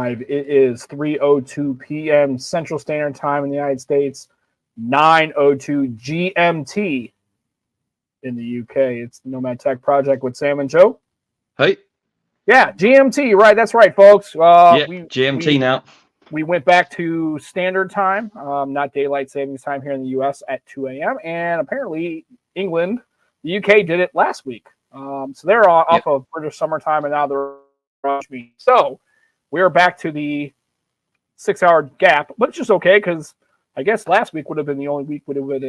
live. It is 3:02 p.m. Central Standard Time in the United States, 9:02 GMT in the UK. It's the Nomad Tech Project with Sam and Joe. Hey. Yeah, GMT, right. That's right, folks. GMT now. We went back to standard time, not daylight savings time here in the U.S. at 2 a.m. And apparently England, the UK did it last week. So they're off of British summertime, and now they're so we're back to the 6-hour gap, but it's just okay because I guess last week would have been the only week we would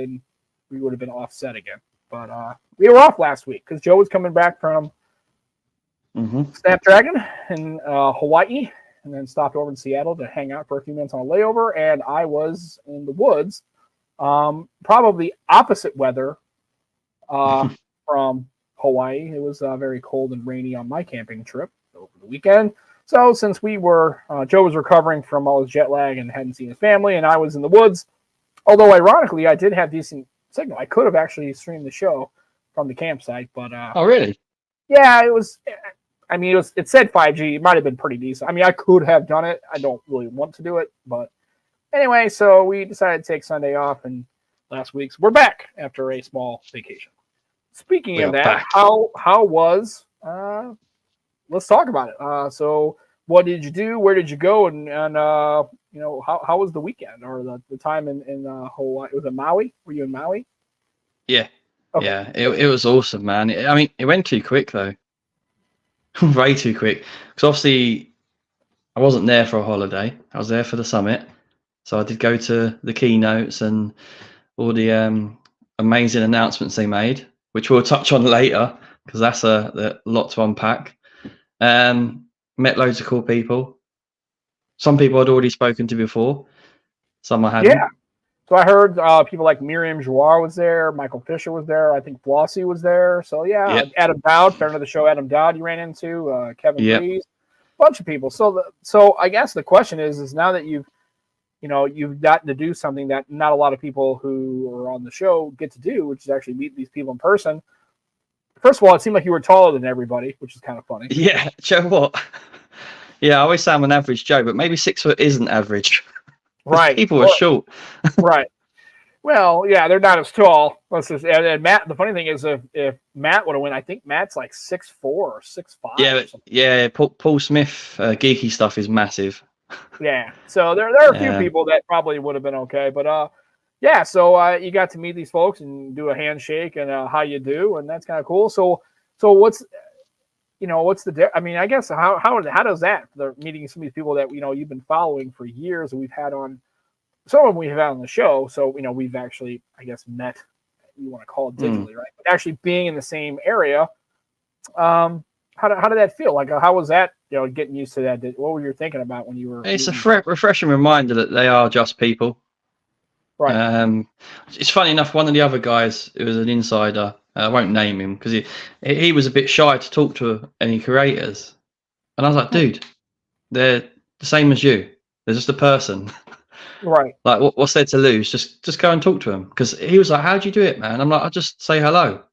have been offset again. But we were off last week because Joe was coming back from Snapdragon in Hawaii, and then stopped over in Seattle to hang out for a few minutes on a layover, and I was in the woods, probably opposite weather from Hawaii. It was very cold and rainy on my camping trip over the weekend. So since we were, Joe was recovering from all his jet lag and hadn't seen his family, and I was in the woods, although ironically I did have decent signal. I could have actually streamed the show from the campsite, but oh really? Yeah, it was. I mean, it said 5G. It might have been pretty decent. I mean, I could have done it. I don't really want to do it, but anyway, so we decided to take Sunday off, and last week's we're back after a small vacation. Speaking of that, back. How was? Let's talk about it. So, what did you do? Where did you go? And you know, how was the weekend or the time in Hawaii? Was it Maui? Were you in Maui? Yeah, okay. Yeah. It was awesome, man. I mean, it went too quick though, way too quick. Because obviously, I wasn't there for a holiday. I was there for the summit, so I did go to the keynotes and all the amazing announcements they made, which we'll touch on later because that's a lot to unpack. Met loads of cool people. Some people I'd already spoken to before. Some I hadn't. Yeah. So I heard people like Miriam Jouar was there. Michael Fisher was there. I think Flossie was there. So yeah, Adam Dowd, friend of the show, Adam Dowd, you ran into Kevin Reeves, a bunch of people. So I guess the question is now that you've gotten to do something that not a lot of people who are on the show get to do, which is actually meet these people in person. First of all, it seemed like you were taller than everybody, which is kind of funny. Yeah, Joe, what? Yeah, I always say I'm an average Joe, but maybe 6 foot isn't average. Right. People are short. Right. Well, yeah, they're not as tall. And Matt, the funny thing is, if Matt would have won, I think Matt's like 6'4" or 6'5". Yeah. Paul Smith, geeky stuff is massive. Yeah. So there are a few people that probably would have been okay, but yeah. So you got to meet these folks and do a handshake and how you do, and that's kind of cool. So what's the? I mean, I guess how does that? The meeting some of these people that you've been following for years, and we've had on. Some of them we've had on the show, so we've actually, I guess, met. You want to call it digitally, right? But actually being in the same area, how did that feel? Like, how was that? Getting used to that. What were you thinking about when you were? It's a refreshing reminder that they are just people. Right. It's funny enough. One of the other guys, it was an insider. I won't name him because he was a bit shy to talk to any creators, and I was like, dude, they're the same as you. They're just a person. Right. Like, what's there to lose? Just go and talk to him. Because he was like, "How'd you do it, man?" I'm like, "I just say hello."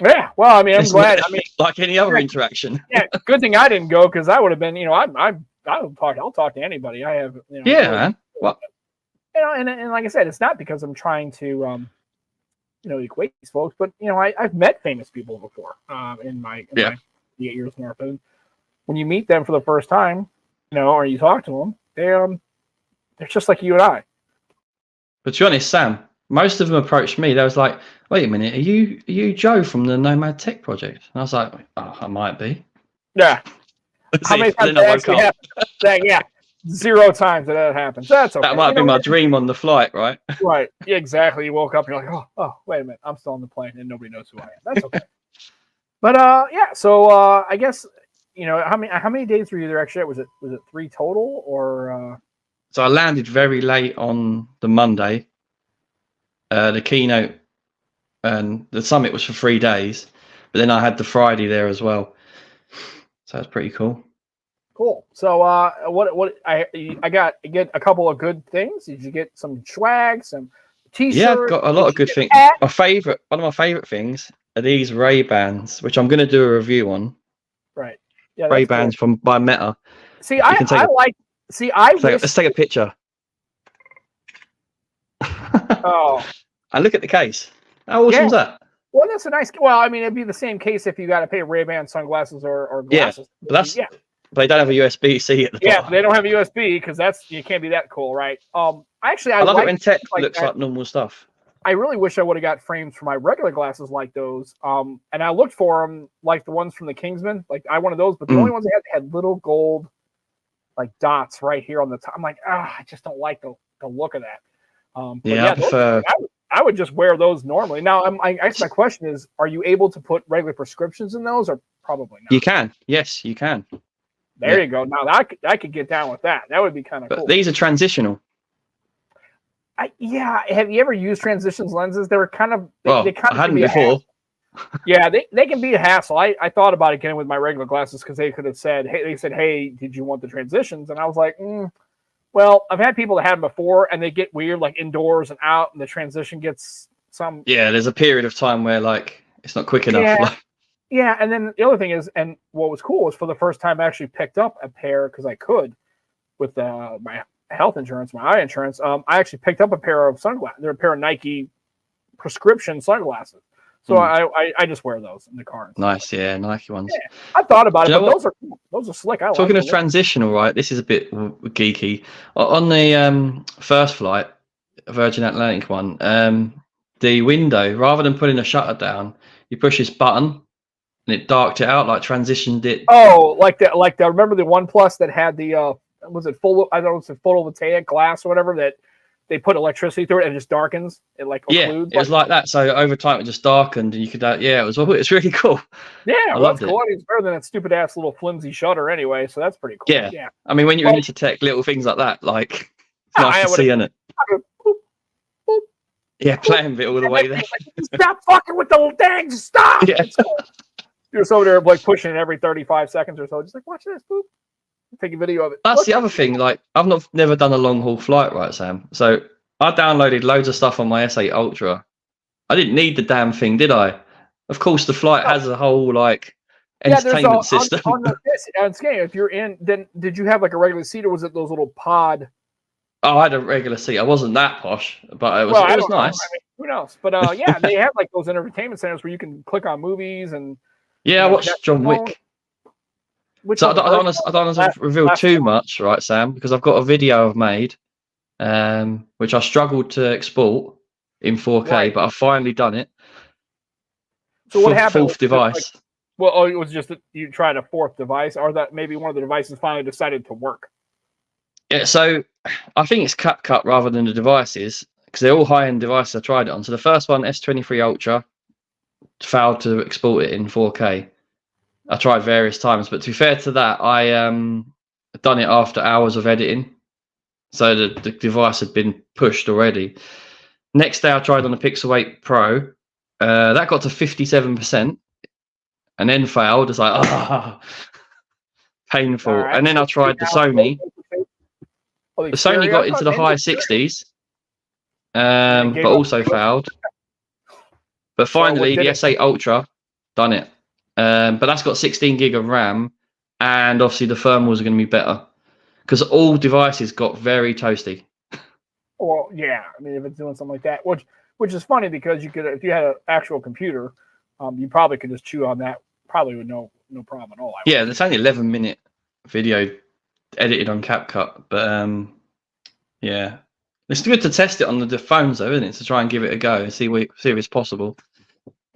Yeah. Well, I mean, I'm glad. I mean, like any other interaction. Yeah. Good thing I didn't go because I would have been. I'll talk to anybody. I have. Yeah, man. What? And like I said, it's not because I'm trying to equate these folks, but I've met famous people before in my 8 years in North. And when you meet them for the first time, or you talk to them, they're just like you and I. But to be honest, Sam, most of them approached me. They was like, "Wait a minute, are you Joe from the Nomad Tech Project?" And I was like, "Oh, I might be." Yeah. How many times that actually happened? Yeah. 0 times that happens. That's okay. That might be my dream on the flight, right? Right. Yeah, exactly. You woke up and you're like, oh, wait a minute. I'm still on the plane and nobody knows who I am. That's okay. But yeah, so I guess how many days were you there actually? Was it 3 total or So I landed very late on the Monday. The keynote and the summit was for 3 days, but then I had the Friday there as well. So that's pretty cool. Cool. So what I get a couple of good things. Did you get some swag, some t-shirts? Yeah, I've got a lot of good things. One of my favorite things are these Ray-Bans, which I'm going to do a review on. Right. Yeah. Ray-Bans by Meta. See, I like. See, I wish. Let's take a picture. Oh. And look at the case. How awesome is that? Well, that's a nice. Well, I mean, it'd be the same case if you got to pay Ray-Ban sunglasses or glasses. Yeah, but they don't have a USB-C at the bottom. Yeah, but they don't have a USB because you can't be that cool, right? I love it when tech looks like normal stuff. I really wish I would have got frames for my regular glasses like those. And I looked for them like the ones from the Kingsman. Like I wanted those, but the only ones they had little gold like dots right here on the top. I'm like, I just don't like the look of that. I would just wear those normally. Now, I guess my question is, are you able to put regular prescriptions in those, or probably not? You can. Yes, you can. There you go. Now, I could get down with that. That would be kind of cool. These are transitional. Have you ever used transitions lenses? They were kind of. I hadn't before. Yeah, they can be a hassle. I thought about it getting with my regular glasses because they could have said, hey, did you want the transitions? And I was like, well, I've had people that had them before, and they get weird, like indoors and out, and the transition gets some. Yeah, there's a period of time where like it's not quick enough. Yeah, yeah. And then the other thing is, and what was cool was for the first time I actually picked up a pair because I could with my health insurance, my eye insurance. I actually picked up a pair of sunglasses. They're a pair of Nike prescription sunglasses. So I just wear those in the car. Nice, yeah, Nike ones. Yeah, I thought about it, but those are cool. Those are slick. Talking of transitional, right? This is a bit geeky. On the first flight, Virgin Atlantic one, the window, rather than putting a shutter down, you push this button and it darked it out, like transitioned it. Oh, like that. Remember the OnePlus that had the was it photovoltaic glass or whatever that they put electricity through it and it just darkens. It occludes. It was like that. So over time it just darkened, and you could. It's really cool. Yeah, that's cool. It's better than that stupid ass little flimsy shutter anyway. So that's pretty cool. Yeah. I mean, when you're into tech, little things like that, like it's nice to see, isn't it? Yeah, playing it all the way there. Stop fucking with the dang! Stop! Yeah. You're just over there like pushing it every 35 seconds or so. Just like watch this, boop. Take a video of it. That's the other thing. Like I've never done a long haul flight, right, Sam? So I downloaded loads of stuff on my S8 Ultra. I didn't need the damn thing, did I? Of course, the flight has a whole like entertainment system. If you're in, then did you have like a regular seat or was it those little pod? Oh, I had a regular seat. I wasn't that posh, but it was nice. I mean, who knows? But they have like those entertainment centers where you can click on movies and. Yeah, I watched John Wick. So I don't want to reveal too much, right, Sam? Because I've got a video I've made, which I struggled to export in 4K, but I've finally done it. So what happened? Fourth device. It was just that you tried a fourth device, or that maybe one of the devices finally decided to work. Yeah, so I think it's CapCut rather than the devices, because they're all high-end devices I tried it on. So the first one, S23 Ultra, failed to export it in 4K. I tried various times, but to be fair to that, I done it after hours of editing, so the device had been pushed already. Next day, I tried on the Pixel 8 Pro. That got to 57%, and then failed. It's like painful. Right. And then I tried the Sony. The Sony got into the high 60s, but also failed. But finally, the S8 Ultra done it. But that's got 16 gig of RAM, and obviously the thermals are going to be better because all devices got very toasty. Well, yeah, I mean, if it's doing something like that, which is funny because you could, if you had an actual computer, you probably could just chew on that, probably with no problem at all. Yeah, there's only 11-minute video edited on CapCut, but yeah, it's good to test it on the phones though, isn't it? To try and give it a go and see if it's possible.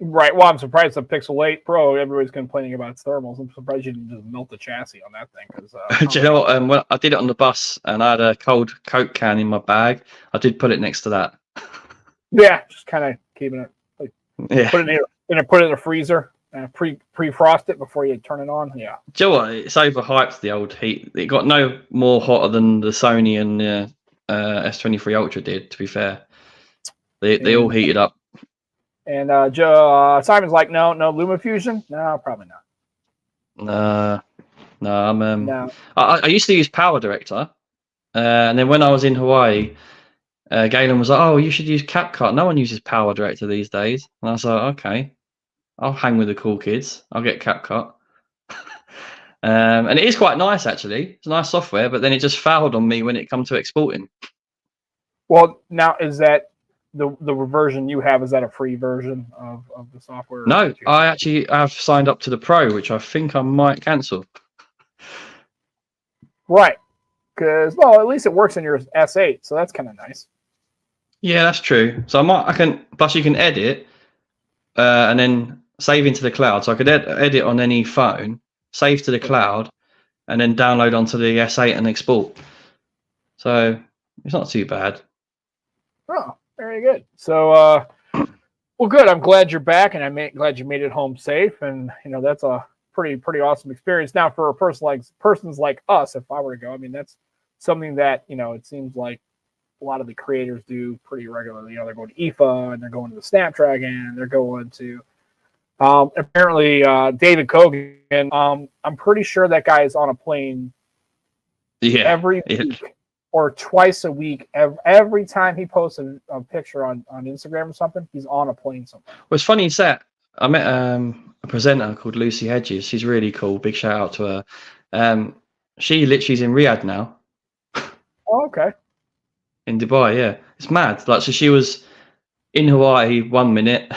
Right. Well, I'm surprised the Pixel 8 Pro, everybody's complaining about its thermals. I'm surprised you didn't just melt the chassis on that thing. Do you know what? When I did it on the bus and I had a cold Coke can in my bag, I did put it next to that. Yeah, just kind of keeping it like put it in a freezer and pre-frost it before you turn it on. Yeah. Do you know what? It's overhyped, the old heat. It got no more hotter than the Sony and the S23 Ultra did. To be fair, they all heated up. And Simon's like, no, LumaFusion? No, probably not. No. I used to use Power Director, and then when I was in Hawaii, Galen was like, "Oh, you should use CapCut. No one uses Power Director these days." And I was like, "Okay, I'll hang with the cool kids. I'll get CapCut." And it is quite nice, actually. It's nice software, but then it just failed on me when it come to exporting. Well, now is that the version you have? Is that a free version of the software? No, I've signed up to the Pro, which I think I might cancel. Right, because well, at least it works in your S8, so that's kind of nice. Yeah, that's true. So I can. Plus, you can edit and then save into the cloud. So I could edit on any phone, save to the cloud, and then download onto the S8 and export. So it's not too bad. Oh, very good. So, well, good. I'm glad you're back, and glad you made it home safe. And that's a pretty awesome experience. Now, for persons like us, if I were to go, I mean, that's something that it seems like a lot of the creators do pretty regularly. They're going to IFA, and they're going to the Snapdragon, and they're going to apparently David Kogan. I'm pretty sure that guy is on a plane every week or twice a week. Every time he posts a picture on Instagram or something, he's on a plane somewhere. Well, it's funny you said. I met a presenter called Lucy Hedges. She's really cool. Big shout out to her. She literally's in Riyadh now. Oh, okay. In Dubai, yeah. It's mad. Like, so she was in Hawaii 1 minute,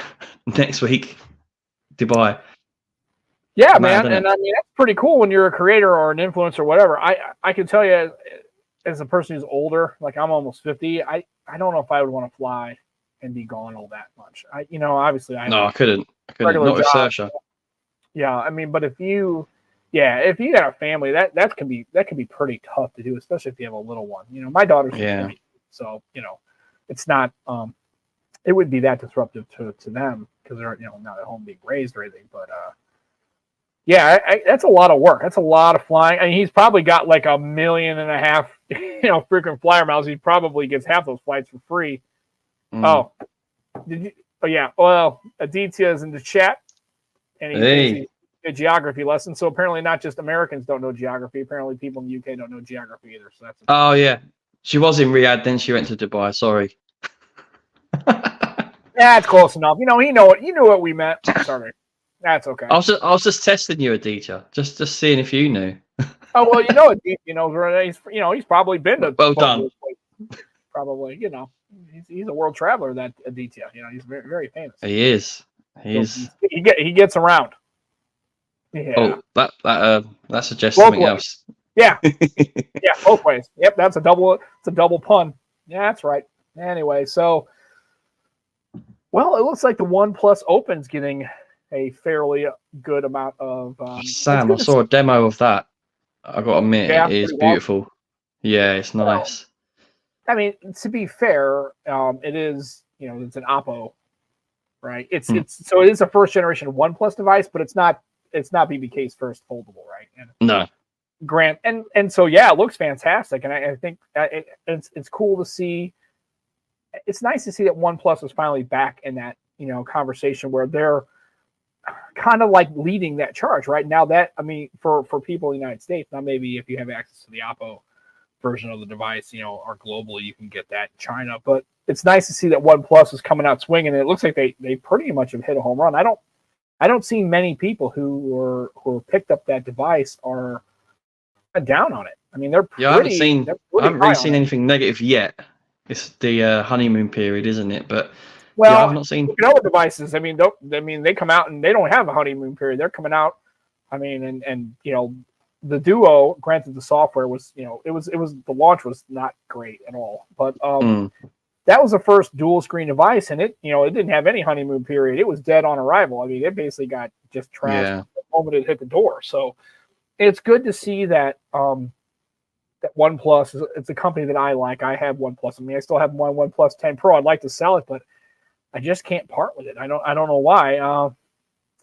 next week, Dubai. Yeah, mad, man. And I mean, that's pretty cool when you're a creator or an influencer or whatever. I can tell you, as a person who's older, like I'm almost 50, I don't know if I would want to fly and be gone all that much. Obviously I couldn't. Not with Saoirse. Yeah, I mean, but if you got a family, that can be pretty tough to do, especially if you have a little one. My daughter's 20, so it's not it would be that disruptive to them because they're not at home being raised or anything. But that's a lot of work. That's a lot of flying. I mean, he's probably got like 1.5 million freaking flyer miles. He probably gets half those flights for free. Oh, did you? Oh yeah. Well, Aditya is in the chat, and he's a geography lesson. So apparently, not just Americans don't know geography. Apparently, people in the UK don't know geography either. So that's. Oh yeah, she was in Riyadh, then she went to Dubai. Sorry. That's close enough. You knew what we meant. Sorry. That's okay. I was just testing you, Aditya, just seeing if you knew. Oh well, Aditya knows where he's probably been to. Well done. Probably, he's a world traveler. That Aditya, he's very, very famous. He is. He gets around. Yeah. Oh, that suggests both something ways. Else. Yeah. Yeah, both ways. Yep, that's a double pun. Yeah, that's right. Anyway, so well, it looks like the OnePlus Open's getting a fairly good amount of. Sam, I saw a demo of that. I got to admit, it is beautiful. Well. Yeah, it's nice. I mean, to be fair, it is. It's an Oppo, right? It's so it is a first generation OnePlus device, but it's not BBK's first foldable, right? And no. Grant and so it looks fantastic, and I think it's cool to see. It's nice to see that OnePlus is finally back in that conversation where they're kind of like leading that charge right now. That for people in the United States, now maybe if you have access to the Oppo version of the device, or globally you can get that in China. But it's nice to see that OnePlus is coming out swinging, and it looks like they pretty much have hit a home run. I don't see many people who picked up that device are down on it. I mean, they're pretty. I haven't really seen anything negative yet. It's the honeymoon period, isn't it? But I've not seen other devices. I mean, they come out and they don't have a honeymoon period. They're coming out. I mean, and the Duo. Granted, the software was it was the launch was not great at all, but that was the first dual screen device, and it didn't have any honeymoon period. It was dead on arrival. I mean, it basically got just trashed the moment it hit the door. So it's good to see that that OnePlus it's a company that I like. I have OnePlus. I mean, I still have one OnePlus 10 Pro. I'd like to sell it, but I just can't part with it. I don't know why.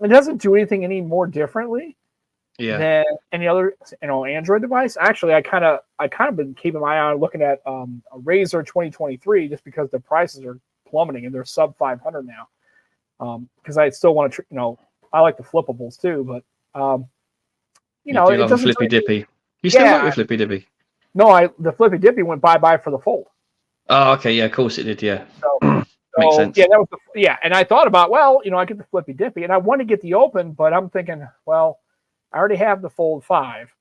It doesn't do anything any more differently than any other Android device. Actually, I kind of been keeping my eye on looking at a Razer 2023 just because the prices are plummeting and they're sub 500 now. Because I still want to I like the flippables too, but it doesn't Flippy Dippy. You still work with Flippy Dippy? No, the Flippy Dippy went bye for the Fold. Oh, okay, yeah, of course it did, yeah. So makes sense. Yeah, that was and I thought about I get the Flippy Dippy, and I want to get the Open, but I'm thinking, well, I already have the Fold 5,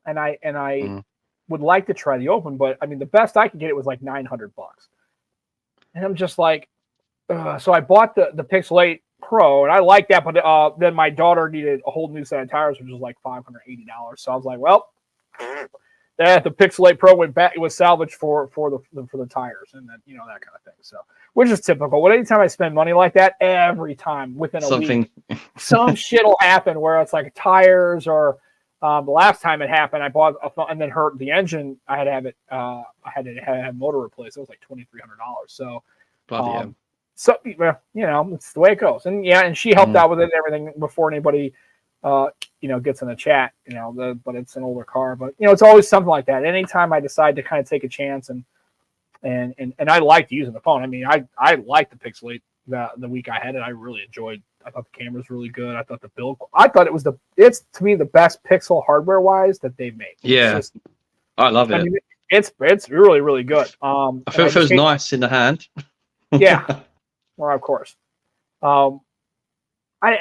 and I would like to try the Open, but I mean, the best I could get it was like $900, and I'm just like, so I bought the Pixel 8 Pro, and I like that, but then my daughter needed a whole new set of tires, which was like $580. So I was like, well, the Pixel 8 Pro went back. It was salvaged for the tires and then that kind of thing. So, which is typical. But anytime I spend money like that, every time within a week, some shit will happen where it's like tires or. The last time it happened, I bought and then hurt the engine. I had to have it. I had to have motor replaced. It was like $2,300. So, so it's the way it goes. And she helped out with it and everything before anybody, gets in the chat. But it's an older car. But it's always something like that. Anytime I decide to kind of take a chance and I liked using the phone. I mean, I liked the Pixel 8 the week I had it. I really enjoyed. I thought the camera's really good. I thought the build. I thought it's to me the best Pixel hardware wise that they've made. Yeah, I love it. I mean, it's really really good. I feel it feels nice in the hand. Yeah, well, of course. I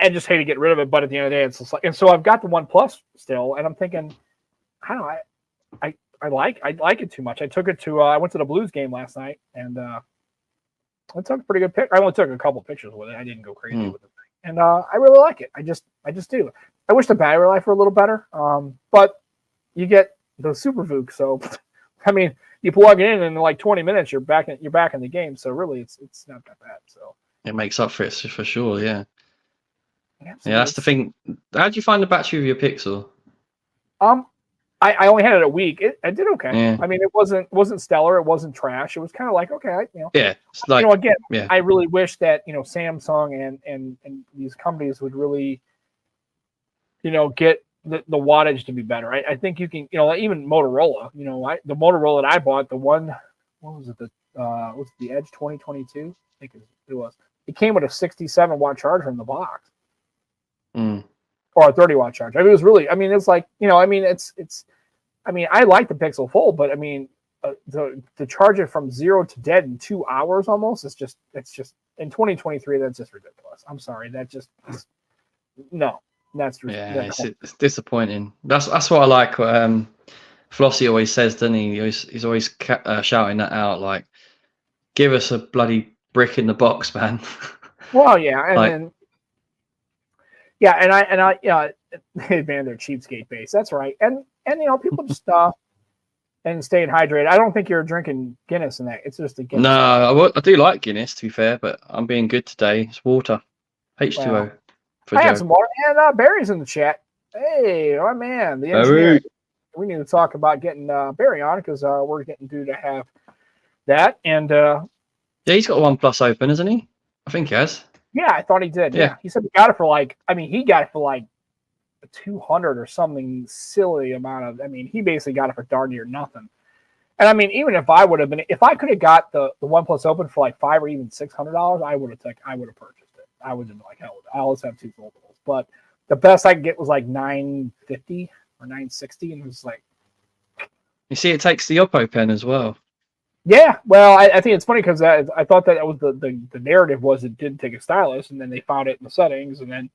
just hate to get rid of it, but at the end of the day, it's just like, and so I've got the OnePlus still, and I'm thinking, I don't know, I like it too much. I took it to I went to the Blues game last night, and I took a pretty good pic. I only took a couple pictures with it. I didn't go crazy with it. And I really like it. I just do. I wish the battery life were a little better. But you get the Super VOOC, so I mean, you plug it in like 20 minutes, you're back in the game. So really, it's not that bad. So it makes up for it for sure. Yeah. Yeah, that's the thing. How did you find the battery of your Pixel? I only had it a week. It did okay. Yeah. I mean, it wasn't stellar. It wasn't trash. It was kind of like, okay, Yeah. It's like, again, yeah. I really wish that, Samsung and these companies would really, get the wattage to be better. I think you can, even Motorola, the Motorola that I bought, the one, what was it? Was it the Edge 2022? I think it was. It came with a 67-watt charger in the box. Or a 30-watt charger. I mean, it was really. I mean, it's like it's. I mean, I like the Pixel Fold, but I mean, to charge it from 0 to dead in 2 hours almost. It's just in 2023. That's just ridiculous. I'm sorry. That just no. That's it's disappointing. That's what I like. Flossie always says, doesn't he? He's always shouting that out, like, "Give us a bloody brick in the box, man." Well, yeah, and then. Yeah, and I man, they're cheapskate base. That's right. And people just and staying hydrated. I don't think you're drinking Guinness in that. It's just a Guinness. No, I do like Guinness, to be fair, but I'm being good today. It's water, H2O. Well, I have some water, and Barry's in the chat. Hey, my man, the engineer. We need to talk about getting Barry on because we're getting due to have that. And yeah, he's got OnePlus open, isn't he? I think he has. Yeah, I thought he did. Yeah. He said he got it for he got it for like 200 or something silly amount of. I mean, he basically got it for darn near nothing. And I mean, even if I could have got the OnePlus Open for like $500 or even $600, I would have purchased it. I would have been like, hell, I always have two foldables. But the best I could get was like $950 or $960, and it was like. You see, it takes the Oppo pen as well. Yeah, well, I think it's funny because I thought that was the narrative was it didn't take a stylus, and then they found it in the settings, and then.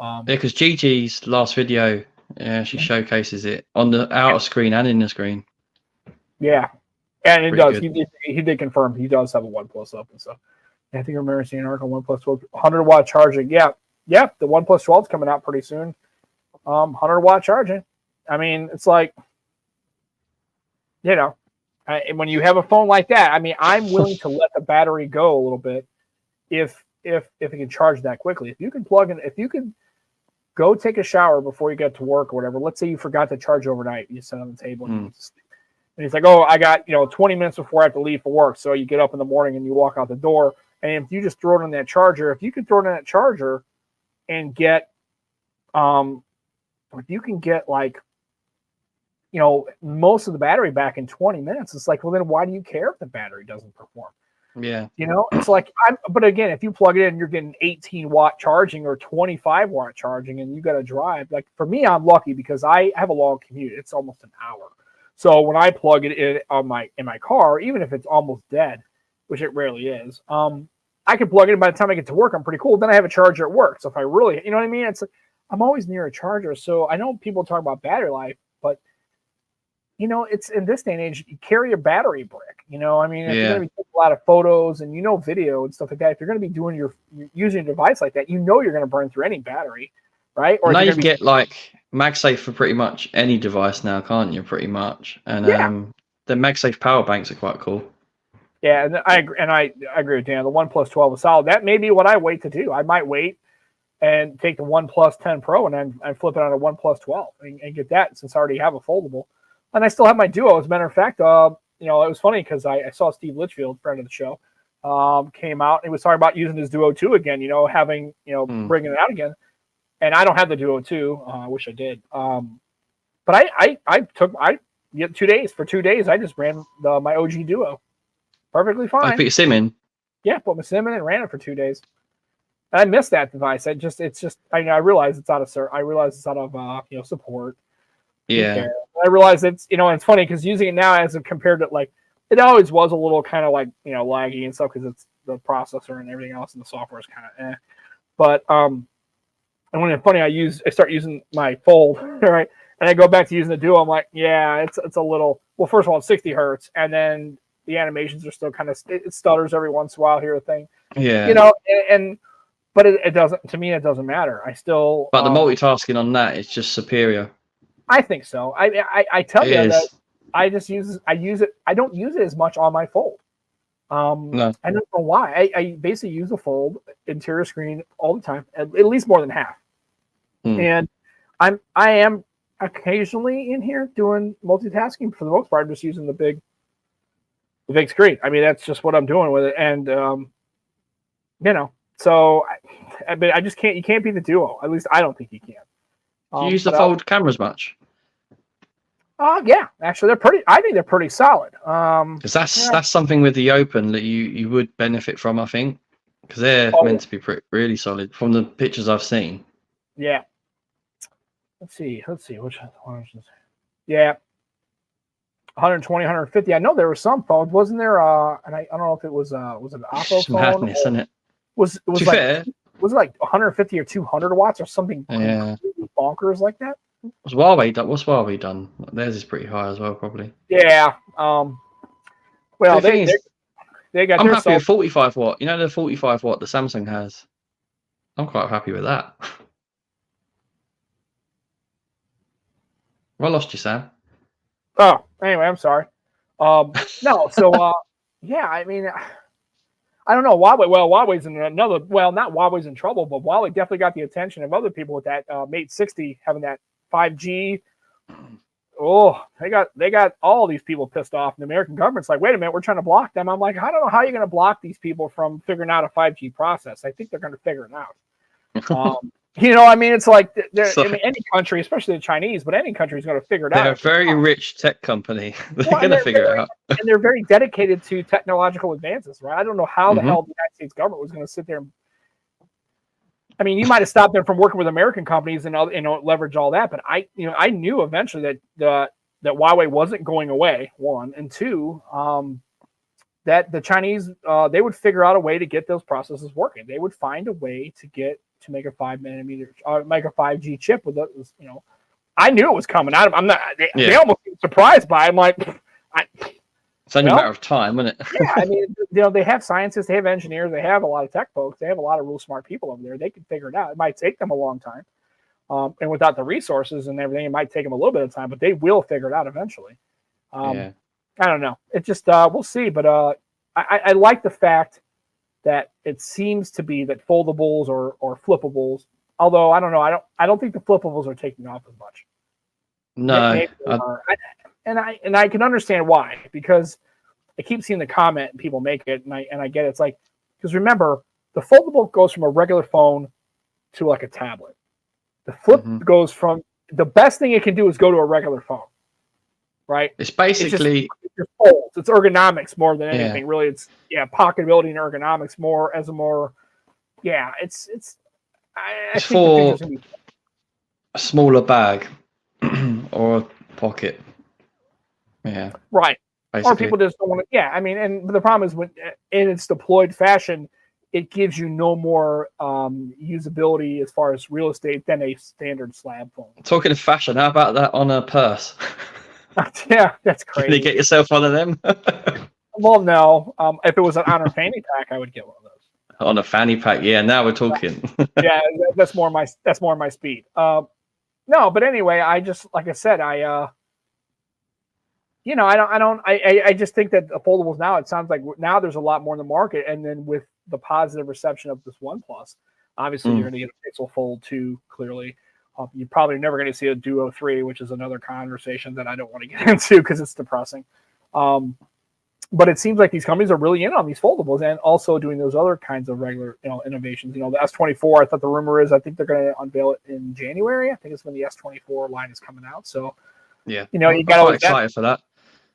Yeah, because Gigi's last video, she showcases it on the outer screen and in the screen. Yeah, and it does. He did confirm he does have a OnePlus Open. So I think I remember seeing an article on OnePlus 12, 100-watt charging. Yeah, the OnePlus 12 is coming out pretty soon. 100-watt charging. I mean, it's like, when you have a phone like that, I mean, I'm willing to let the battery go a little bit if it can charge that quickly. If you can plug in, if you can go take a shower before you get to work or whatever. Let's say you forgot to charge overnight. You sit on the table and you get to sleep. And he's like, oh, I got 20 minutes before I have to leave for work. So you get up in the morning and you walk out the door. And if you just throw it on that charger, if you can throw it on that charger and get, if you can get most of the battery back in 20 minutes, it's like, well, then why do you care if the battery doesn't perform? Yeah. It's like, but again, if you plug it in, you're getting 18-watt charging or 25-watt charging, and you got to drive. Like for me, I'm lucky because I have a long commute. It's almost an hour. So when I plug it in in my car, even if it's almost dead, which it rarely is, I can plug it in. By the time I get to work, I'm pretty cool. Then I have a charger at work. So if I really, you know what I mean? It's I'm always near a charger. So I know people talk about battery life, but it's in this day and age, you carry a battery brick. I mean, if you're going to be taking a lot of photos and video and stuff like that, if you're going to be doing using a device like that, you're going to burn through any battery, right? Or now you can get like MagSafe for pretty much any device now, can't you? Pretty much, and the MagSafe power banks are quite cool. Yeah, and I agree with Dan. The OnePlus 12 is solid. That may be what I wait to do. I might wait and take the OnePlus 10 Pro and then flip it on a OnePlus 12 and get that, since I already have a foldable. And I still have my Duo. As a matter of fact, it was funny because I saw Steve Litchfield, friend of the show, came out and he was talking about using his Duo 2 again, bringing it out again. And I don't have the Duo 2. I wish I did. But I took 2 days. For 2 days, I just ran my OG Duo. Perfectly fine. I put your SIM in. Yeah, put my SIM in and ran it for 2 days. And I missed that device. I realize it's out of support. Yeah. I realize it's it's funny because using it now as compared to like it always was a little kind of like laggy and stuff because it's the processor and everything else and the software is kind of But and when it's funny, I start using my Fold, right, and I go back to using the Duo. I'm like, yeah, it's a little. Well, first of all, it's 60 hertz, and then the animations are still kind of it stutters every once in a while here a thing. Yeah. But it doesn't. To me, it doesn't matter. I still. But the multitasking on that is just superior. I think so. I tell you that I use it. I don't use it as much on my Fold. No. I don't know why. I basically use the Fold interior screen all the time, at least more than half. And I am occasionally in here doing multitasking. For the most part, I'm just using the big screen. I mean, that's just what I'm doing with it. And so I just can't. You can't beat the Duo. At least I don't think you can. Do you use the Fold cameras much? Yeah, actually, they're pretty. I think they're pretty solid. Because that's something with the Open that you would benefit from, I think, because they're meant to be really solid from the pictures I've seen. Yeah. Let's see which one is this? Yeah. 120, 150. I know there were some phones, wasn't there? And I don't know if it was an Oppo phone. Madness, isn't it? Was it like 150 or 200 watts or something? Yeah. Bonkers like that. What's Huawei done? Theirs is pretty high as well, probably. Yeah. Well, they got. I'm happy with 45 watt. The 45 watt the Samsung has. I'm quite happy with that. Well, I lost you, Sam. Oh, anyway, I'm sorry. No, so yeah, I mean, I don't know Huawei. Well, Huawei's in another. Well, not Huawei's in trouble, but Huawei definitely got the attention of other people with that Mate 60 having that 5G. Oh, they got all these people pissed off. And the American government's like, wait a minute, we're trying to block them. I'm like, I don't know how you're going to block these people from figuring out a 5G process. I think they're going to figure it out. I mean, it's like any country, especially the Chinese, but any country is going to figure it out. They're a very rich tech company. They're going to figure it out. And they're very dedicated to technological advances, right? I don't know how the hell the United States government was going to sit there. I mean, you might have stopped them from working with American companies and leverage all that, but I knew eventually that Huawei wasn't going away. One and two, that the Chinese they would figure out a way to get those processes working. They would find a way to make a 5nm, make a 5G chip with those. I knew it was coming out. I'm not. They almost seemed surprised by it. I'm like, it's only a matter of time, isn't it? Yeah, I mean, they have scientists, they have engineers, they have a lot of tech folks, they have a lot of real smart people over there. They can figure it out. It might take them a long time, and without the resources and everything, it might take them a little bit of time, but they will figure it out eventually. I don't know. It just we'll see, but I like the fact that it seems to be that foldables or flippables. Although I don't know, I don't think the flippables are taking off as much. No, and I can understand why, because I keep seeing the comment and people make it, and I get it. It's like, because remember, the foldable goes from a regular phone to like a tablet. The flip goes from the best thing it can do is go to a regular phone, right? It's basically it's folds. It's ergonomics more than anything, really. It's pocketability and ergonomics more as a more it's I think for a smaller bag or a pocket. Yeah. Right. Basically. Or people just don't want to. Yeah, I mean, but the problem is when in its deployed fashion, it gives you no more usability as far as real estate than a standard slab phone. Talking of fashion, how about that on a purse? Yeah, that's Can crazy. you get yourself one of them? Well, no. If it was an honor fanny pack, I would get one of those. On a fanny pack, yeah. Now we're talking. Yeah, that's more my speed. No, but anyway, I just, like I said, I just think that the foldables now, it sounds like now there's a lot more in the market, and then with the positive reception of this OnePlus, obviously you're going to get a Pixel Fold 2. Clearly, you're probably never going to see a Duo 3, which is another conversation that I don't want to get into because it's depressing. But it seems like these companies are really in on these foldables and also doing those other kinds of regular, innovations. The S24, I thought the rumor is I think they're going to unveil it in January. I think it's when the S24 line is coming out. So, yeah, you got quite excited for that.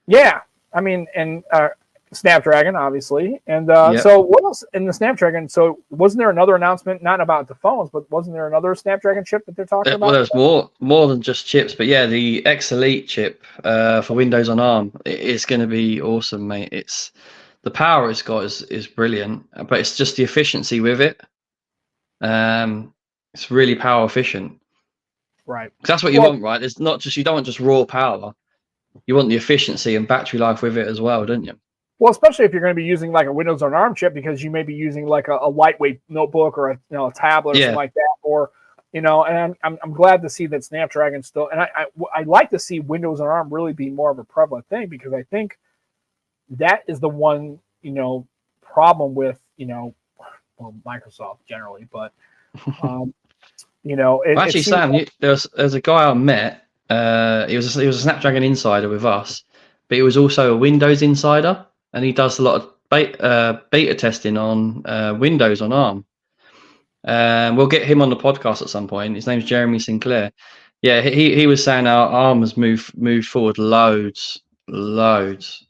Yeah, I mean, and Snapdragon, obviously, and Yep. So what else in the Snapdragon? So wasn't there another announcement, not about the phones, but wasn't there another Snapdragon chip that they're talking about? Well, there's more than just chips, but yeah, the X Elite chip for Windows on ARM is going to be awesome, mate. It's the power it's got is brilliant, but it's just the efficiency with it. It's really power efficient, right? Because that's what you want, right? It's not just, you don't want just raw power. You want the efficiency and battery life with it as well, don't you? Well, especially if you're going to be using like a Windows on ARM chip, because you may be using like a lightweight notebook or a tablet or something like that, or and I'm glad to see that Snapdragon still, and I like to see Windows on ARM really be more of a prevalent thing, because I think that is the one problem with Microsoft generally, but actually, Sam, there's a guy I met. He was a Snapdragon insider with us, but he was also a Windows insider, and he does a lot of beta testing on Windows on ARM. We'll get him on the podcast at some point. His name's Jeremy Sinclair. Yeah, he was saying our ARM has moved forward loads. And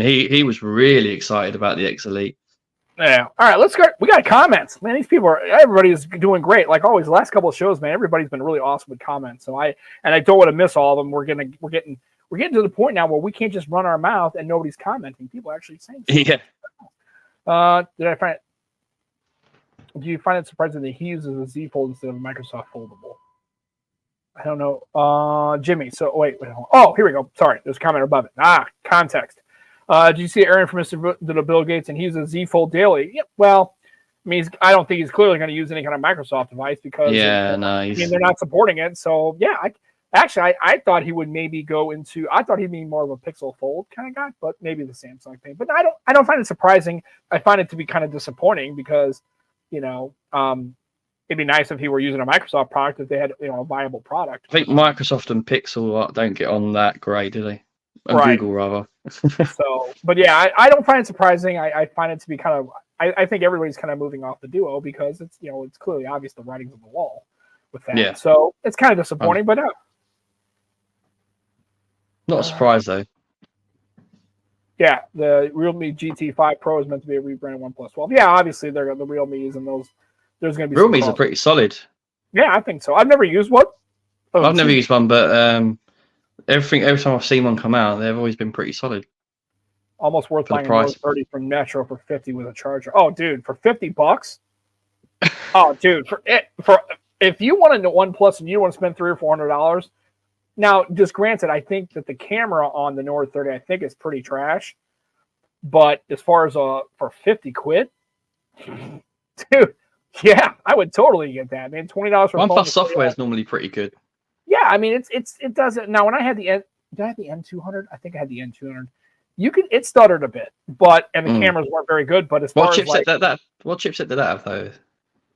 he was really excited about the X Elite. Yeah. All right, let's go. We got comments, man. These people everybody's doing great. Like always, the last couple of shows, man, everybody's been really awesome with comments. So I don't want to miss all of them. We're getting to the point now where we can't just run our mouth and nobody's commenting. People are actually saying something. Yeah. Do you find it surprising that he uses a Z Fold instead of a Microsoft Foldable? I don't know. Jimmy. So wait. Oh, here we go. Sorry, there's a comment above it. Context. Do you see Aaron from Mr. Bill Gates, and he uses Z Fold daily? Yeah, well, I mean, I don't think he's clearly going to use any kind of Microsoft device because they're not supporting it. So yeah, I thought he would maybe go into. I thought he'd be more of a Pixel Fold kind of guy, but maybe the Samsung thing. But I don't find it surprising. I find it to be kind of disappointing because, it'd be nice if he were using a Microsoft product, if they had a viable product. I think Microsoft and Pixel don't get on that great, do they? And right. Google rather. So, but yeah, I don't find it surprising. I find it to be kind of. I think everybody's kind of moving off the Duo because it's it's clearly obvious the writing's on the wall with that. Yeah. So it's kind of disappointing, but not a surprise though. Yeah, the Realme GT5 Pro is meant to be a rebranded OnePlus 12. Yeah, obviously they're the Realmes and those. There's going to be Realmes are pretty solid. Yeah, I think so. I've never used one. I've never used one, but every time I've seen one come out, they've always been pretty solid. Almost worth buying a Note 30 from Metro for $50 with a charger. Oh, dude, for $50? Oh, dude, for if you want a OnePlus and you want to spend $300 or $400, now just granted, I think that the camera on the Note 30 I think is pretty trash. But as far as for 50 quid, dude, yeah, I would totally get that, man. $20 for OnePlus software is normally pretty good. Yeah, I mean it doesn't. Now when I had did I have the N200? I think I had the N200. It stuttered a bit, and the cameras weren't very good. But as far as what chipset did that have though?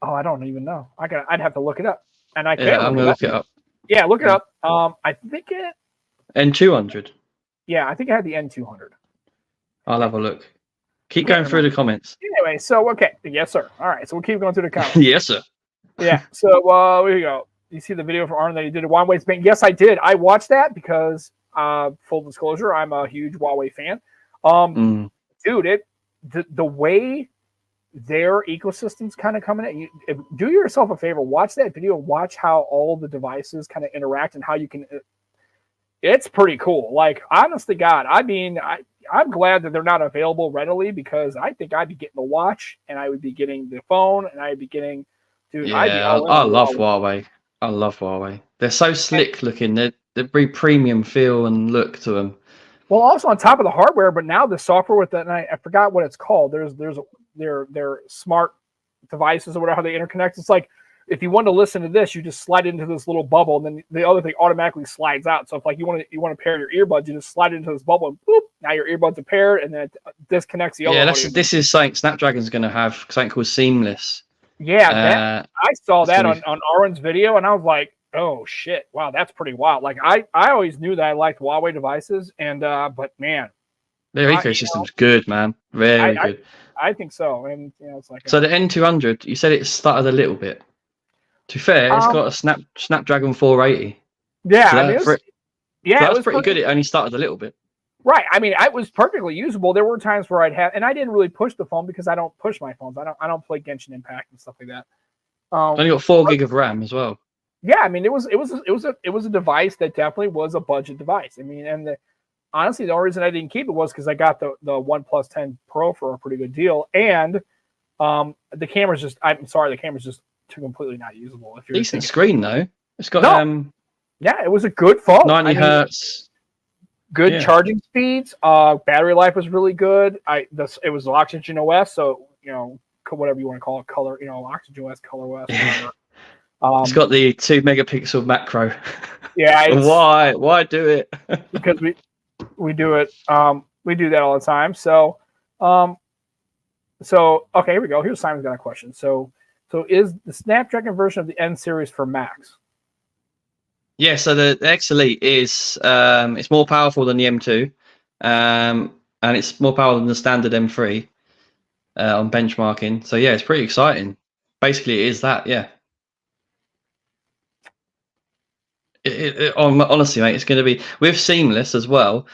Oh, I don't even know. I'd have to look it up, and I'm gonna look it up. Yeah, look it up. I think it N200. Yeah, I think I had the N200. I'll have a look. Keep going through the comments. Anyway, so okay, yes sir. All right, so we'll keep going through the comments. Yes sir. Yeah. So here you go. You see the video for Arn that he did a Huawei Spain? Yes, I did. I watched that because, full disclosure, I'm a huge Huawei fan. Dude, the way their ecosystem's kind of coming at you, do yourself a favor, watch that video, watch how all the devices kind of interact and how you can. It's pretty cool. Like, honest to God, I mean, I'm glad that they're not available readily, because I think I'd be getting the watch, and I would be getting the phone, and I'd be getting, dude, I'd be Yeah, all in I on love Huawei. Huawei. I love Huawei. They're so slick looking. They're very premium feel and look to them. Well, also on top of the hardware, but now the software with that, and I forgot what it's called. Their smart devices or whatever, how they interconnect. It's like, if you want to listen to this, you just slide into this little bubble, and then the other thing automatically slides out. So if like you want to pair your earbuds, you just slide into this bubble, and boop, now your earbuds are paired, and then it disconnects the other. Yeah, this is something Snapdragon's going to have, something called Seamless. Yeah, that I saw that on Aaron's video, and I was like, oh shit, wow, that's pretty wild. Like I always knew that I liked Huawei devices, and but man, their ecosystem's good, man. Very good. I think so, and it's like so the N200. You said it stuttered a little bit. To be fair, it's got a Snapdragon 480. Yeah, so I mean, that was pretty good. It only stuttered a little bit. Right. I mean, it was perfectly usable. There were times where and I didn't really push the phone because I don't push my phones. I don't play Genshin Impact and stuff like that. Only got 4 gig of RAM as well. Yeah, I mean, it was a device that definitely was a budget device. I mean, and honestly, the only reason I didn't keep it was because I got the OnePlus 10 Pro for a pretty good deal, and the camera's just too completely not usable. If you're decent screen though, it's got yeah, it was a good phone. 90 hertz. Good charging speeds. Battery life was really good. It was Oxygen OS, so whatever you want to call it, color, Oxygen OS, Color OS. It's got the 2 megapixel macro. Yeah. Why do it? Because we do it. We do that all the time. So okay, here we go. Here's Simon's got a question. So is the Snapdragon version of the N series for Macs? Yeah, so the X Elite is it's more powerful than the M2, and it's more powerful than the standard M3 on benchmarking. So yeah, it's pretty exciting. Basically, it is that. Yeah. Honestly, mate, it's going to be with Seamless as well.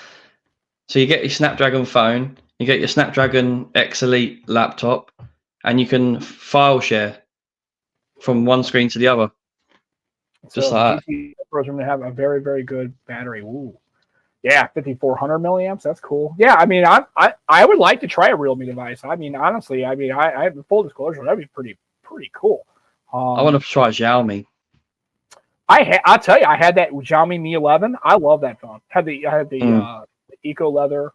So you get your Snapdragon phone, you get your Snapdragon X Elite laptop, and you can file share from one screen to the other. Just so like that. Pros are going to have a very, very good battery. Ooh, yeah, 5,400 milliamps. That's cool. Yeah, I mean, I would like to try a Realme device. I mean, honestly, I have full disclosure. That'd be pretty cool. I want to try Xiaomi. I'll tell you, I had that Xiaomi Mi 11. I love that phone. I had the Eco Leather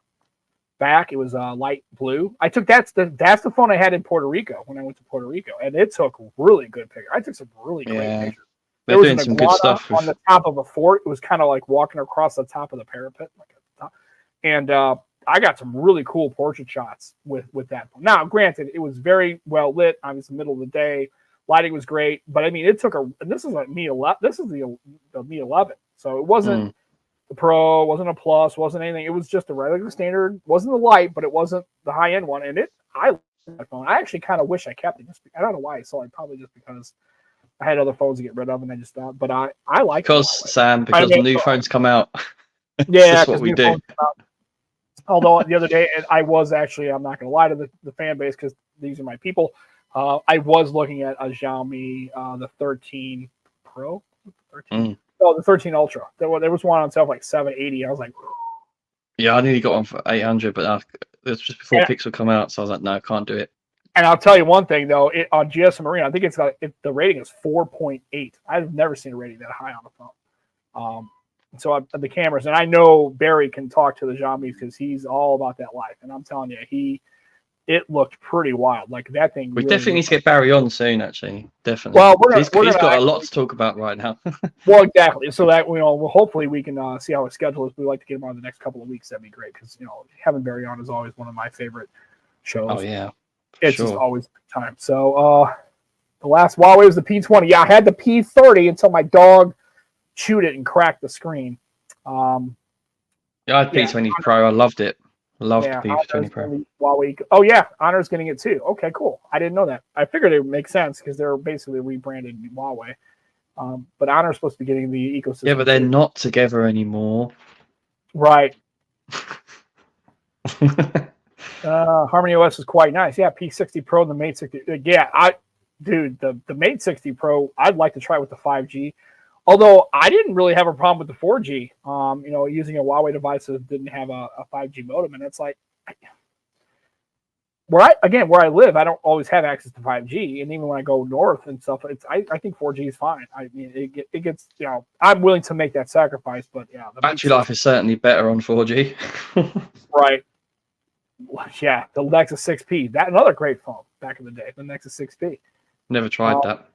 back. It was light blue. That's the phone I had in Puerto Rico when I went to Puerto Rico, and it took really good pictures. I took some really great pictures. They're doing some good stuff on the top of a fort. It was kind of like walking across the top of the parapet, and I got some really cool portrait shots with that phone. Now, granted, it was very well lit. Obviously, middle of the day. Lighting was great, but I mean, it took this is a Mi 11. This is the Mi 11, so it wasn't the Pro, wasn't a Plus, wasn't anything. It was just a regular standard. Wasn't the light, but it wasn't the high end one. And I love that phone. I actually kind of wish I kept it. I don't know why I sold it. Probably just because I had other phones to get rid of, and I just thought. But I like because new phones come out. Yeah, that's what we do. Although the other day, I was actually, I'm not going to lie to the fan base because these are my people. I was looking at a Xiaomi, the 13 Pro, the 13 Ultra. There was one on sale for like $780. I was like, yeah, I nearly got one for 800, but it was just before Pixel come out, so I was like, no, I can't do it. And I'll tell you one thing though, on GSM Marine, I think the rating is 4.8. I've never seen a rating that high on the phone. So the cameras, and I know Barry can talk to the Xiaomis because he's all about that life, and I'm telling you, it looked pretty wild. Like that thing. We definitely need to get Barry on soon. Actually, definitely. Well, he's got a lot to talk about right now. Well, exactly. So that hopefully we can see how his schedule is. We'd like to get him on the next couple of weeks. That'd be great because having Barry on is always one of my favorite shows. Oh yeah, it's just always a good time. So the last Huawei was the P20. Yeah, I had the P30 until my dog chewed it and cracked the screen. Yeah, I had P20 Pro. I loved it. Loved P20 Pro. Huawei. Oh yeah, Honor's getting it too. Okay, cool. I didn't know that. I figured it would make sense because they're basically rebranded Huawei. But Honor's supposed to be getting the ecosystem. Yeah, but they're not together anymore. Right. Harmony OS is quite nice. Yeah, P60 Pro and the Mate 60. Yeah, the Mate 60 Pro. I'd like to try with the 5G. Although I didn't really have a problem with the 4G. Using a Huawei device that didn't have a 5G modem, and it's like where I live, I don't always have access to 5G, and even when I go north and stuff, I think 4G is fine. I mean, it gets I'm willing to make that sacrifice, but yeah, the battery life is certainly better on 4G. Right. Yeah, the Nexus 6P, that another great phone back in the day, the Nexus 6P. Never tried that.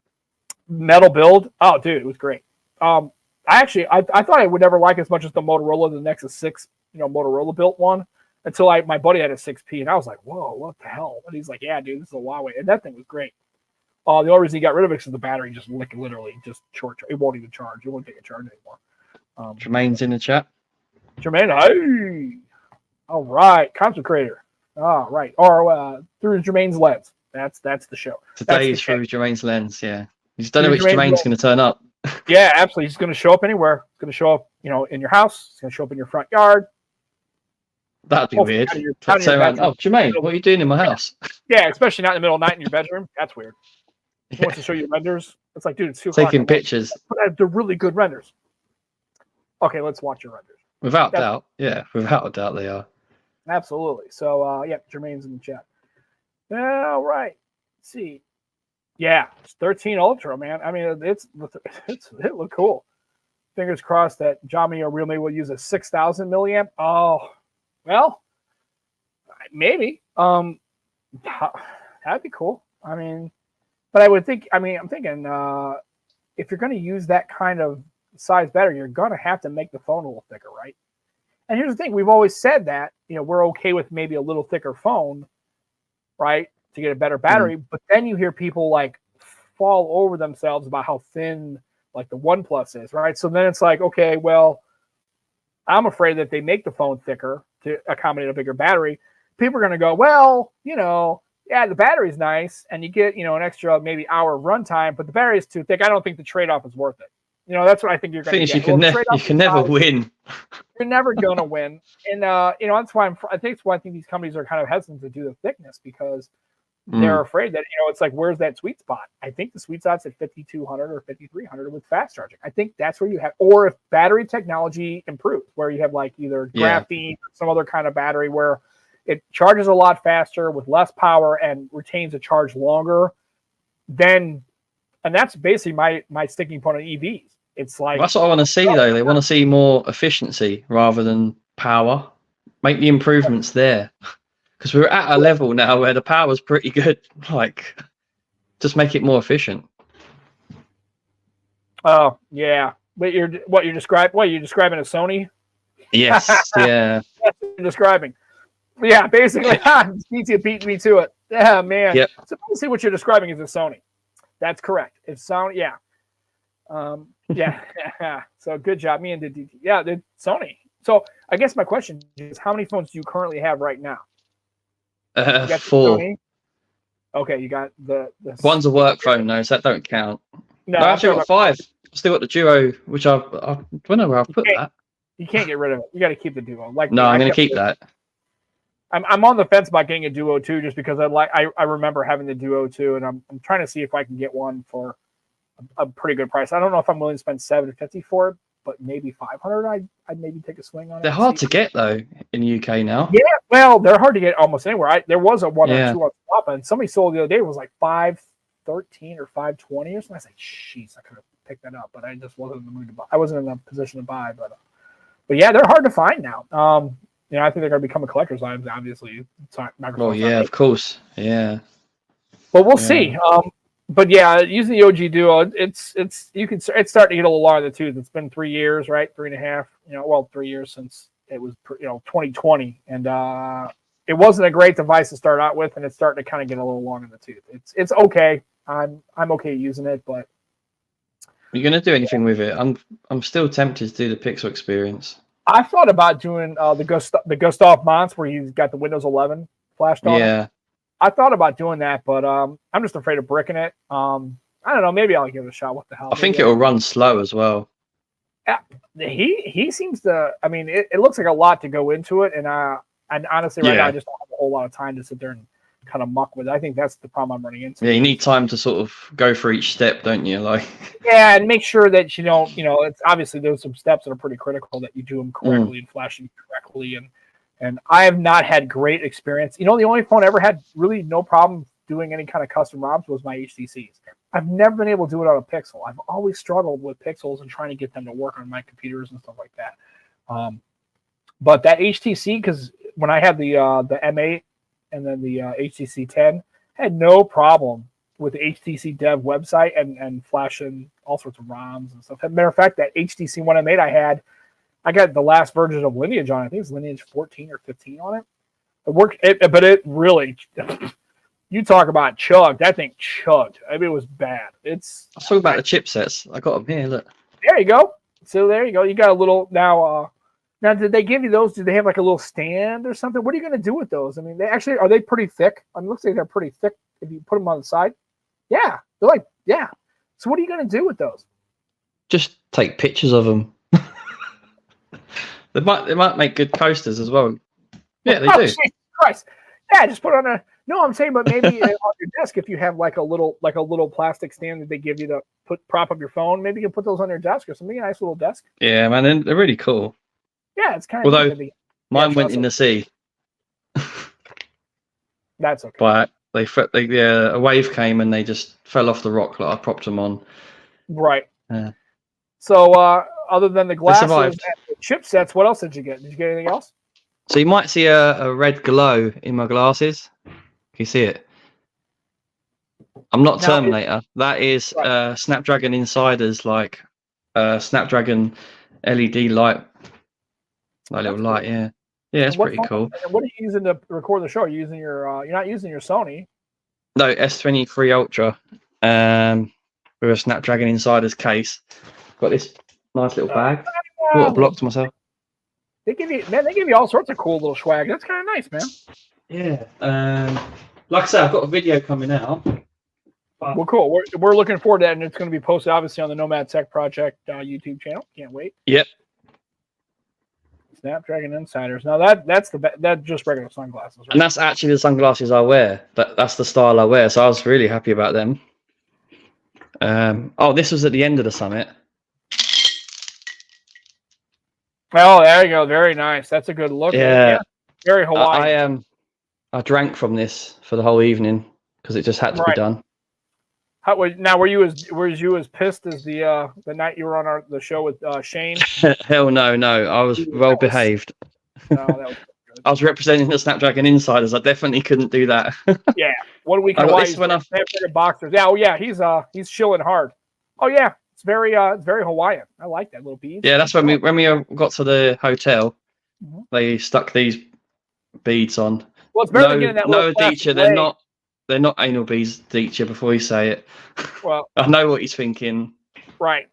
Metal build. Oh, dude, it was great. I thought I would never like as much as the Motorola, the Nexus 6, Motorola built one, until my buddy had a 6P, and I was like, whoa, what the hell? And he's like, yeah, dude, this is a Huawei, and that thing was great. The only reason he got rid of it is the battery just literally just short. It won't even charge. It won't take a charge anymore. Jermaine's in the chat. Jermaine, hey, all right, content creator. All right, or through Jermaine's lens. That's the show. Today is through Jermaine's lens. Yeah, you just don't know which Jermaine's going to turn up. Yeah, absolutely. He's going to show up anywhere. He's going to show up, in your house. He's going to show up in your front yard. That'd be weird. Jermaine, what are you doing in my house? Yeah, especially not in the middle of the night in your bedroom. That's weird. He wants to show you renders. It's like, dude, it's 2 o'clock. Taking pictures. But they're really good renders. Okay, let's watch your renders. Without doubt. Yeah, without a doubt they are. Absolutely. So, Jermaine's in the chat. All right. Let's see. Yeah, it's 13 Ultra, man. I mean, it looked cool. Fingers crossed that Xiaomi or Realme will use a 6,000 milliamp. Oh, well, maybe. That'd be cool. I mean, but I'm thinking if you're going to use that kind of size battery, you're going to have to make the phone a little thicker, right? And here's the thing: we've always said that we're okay with maybe a little thicker phone, right, to get a better battery. But then you hear people like fall over themselves about how thin like the OnePlus is, right? So then it's like, okay, well, I'm afraid that they make the phone thicker to accommodate a bigger battery. People are going to go, well, yeah, the battery's nice, and you get an extra maybe hour of runtime, but the battery is too thick. I don't think the trade-off is worth it. That's what I think you're going to get. You can never win. You're never going to win, and that's why I think these companies are kind of hesitant to do the thickness, because they're afraid that it's like, where's that sweet spot? I think the sweet spot's at 5,200 or 5,300 with fast charging. I think that's where you have, or if battery technology improves, where you have like either graphene or some other kind of battery where it charges a lot faster with less power and retains a charge longer, and that's basically my sticking point on EVs. It's like, that's what I want to see though. They want to see more efficiency rather than power. Make the improvements there, because we're at a level now where the power's pretty good. Like, just make it more efficient. Oh yeah, but you're describing a Sony? Yes, yeah. That's what you're describing. Yeah, basically, Pizza beat me to it. Yeah, man. Yep. So basically, what you're describing is a Sony. That's correct. It's Sony. Yeah. Yeah. So good job. Me and the Sony. So I guess my question is, how many phones do you currently have right now? 4. Okay, you got the one's a work phone though, so that don't count. No, I've still got 5. I've still got the Duo, which I don't know where I've put that. You can't get rid of it. You got to keep the Duo. I'm going to keep that. I'm on the fence about getting a Duo 2, just because I remember having the Duo 2, and I'm trying to see if I can get one for a pretty good price. I don't know if I'm willing to spend $750 for it, but maybe $500. I'd maybe take a swing on it. They're hard to get though in the UK now. Yeah, well, they're hard to get almost anywhere. There was a 1 or 2 on swap, and somebody sold the other day. It was like $513 or $520 or something. I was like, jeez, I could have picked that up, but I just wasn't in the mood to buy. I wasn't in a position to buy, but yeah, they're hard to find now. I think they're going to become a collector's item. Obviously, Microsoft. Yeah, of course. Yeah. But we'll see. But yeah, using the OG Duo, it's starting to get a little long in the tooth. It's been 3 years, right? 3.5. 3 years since it was 2020, and it wasn't a great device to start out with, and it's starting to kind of get a little long in the tooth. It's okay. I'm okay using it, but are you going to do anything with it? I'm still tempted to do the Pixel experience. I thought about doing the Gustav Mons, where he's got the Windows 11 flashed on. Yeah. I thought about doing that, but I'm just afraid of bricking it. I don't know. Maybe I'll give it a shot. What the hell? I think it will run slow as well. Yeah, he seems to. I mean, it looks like a lot to go into it, and honestly, right now I just don't have a whole lot of time to sit there and kind of muck with it. I think that's the problem I'm running into. Yeah, you need time to sort of go through each step, don't you? Like, yeah, and make sure that you don't, it's obviously there's some steps that are pretty critical that you do them correctly and flashing correctly. And I have not had great experience. The only phone I ever had really no problem doing any kind of custom ROMs was my HTCs. I've never been able to do it on a Pixel. I've always struggled with Pixels and trying to get them to work on my computers and stuff like that. But that HTC, because when I had the M8 and then the HTC 10, had no problem with the HTC Dev website and flashing all sorts of ROMs and stuff. As a matter of fact, that HTC One M8 I got the last version of Lineage on it. I think it was Lineage 14 or 15 on it. It worked, but it really, you talk about chugged. That thing chugged. I mean, it was bad. Let's talk about the chipsets. I got them here. Look. There you go. So there you go. You got a little now. Now, did they give you those? Did they have like a little stand or something? What are you going to do with those? I mean, are they pretty thick? I mean, it looks like they're pretty thick if you put them on the side. Yeah, they're like, yeah. So what are you going to do with those? Just take pictures of them. They might make good coasters as well. Yeah, they do. Jesus Christ. Yeah, just put on a. No, I'm saying, but maybe on your desk, if you have like a little plastic stand that they give you to prop up your phone, maybe you can put those on your desk or something. A nice little desk. Yeah, man, they're really cool. Yeah, it's kind of. Although mine went in the sea. That's okay. But a wave came and they just fell off the rock that I propped them on. Right. So other than the glasses and the chipsets, what else did you get? Did you get anything else? So you might see a red glow in my glasses. Can you see it? I'm not Terminator. That is Snapdragon Insider's like Snapdragon LED light. That little light, yeah. Yeah, it's pretty cool. What are you using to record the show? Are you using your you're not using your Sony? No, S23 Ultra. With a Snapdragon Insider's case. Got this nice little bag. What a block to myself. They give you all sorts of cool little swag. That's kind of nice, man. Yeah. Like I said, I've got a video coming out. Well, cool. We're looking forward to that, and it's going to be posted obviously on the Nomad Tech Project YouTube channel. Can't wait. Yep. Snapdragon Insiders. Now that's just regular sunglasses, right? And that's actually the sunglasses I wear. That's the style I wear. So I was really happy about them. This was at the end of the summit. Oh, there you go. Very nice. That's a good look. Yeah. Very Hawaiian. I drank from this for the whole evening because it just had to be done. Were you as pissed as the night you were on the show with Shane? Hell no. I was well behaved. No, that was good. I was representing the Snapdragon Insiders. I definitely couldn't do that. Yeah. 1 week in Hawaii. Snapdragon boxers. Yeah. Oh yeah. He's chilling hard. Oh yeah. It's very Hawaiian. I like that little bead. Yeah, that's when we got to the hotel. Mm-hmm. They stuck these beads on. Well, it's better than getting that little Deecher, they're not anal beads, Deecher, before you say it. Well, I know what he's thinking. Right.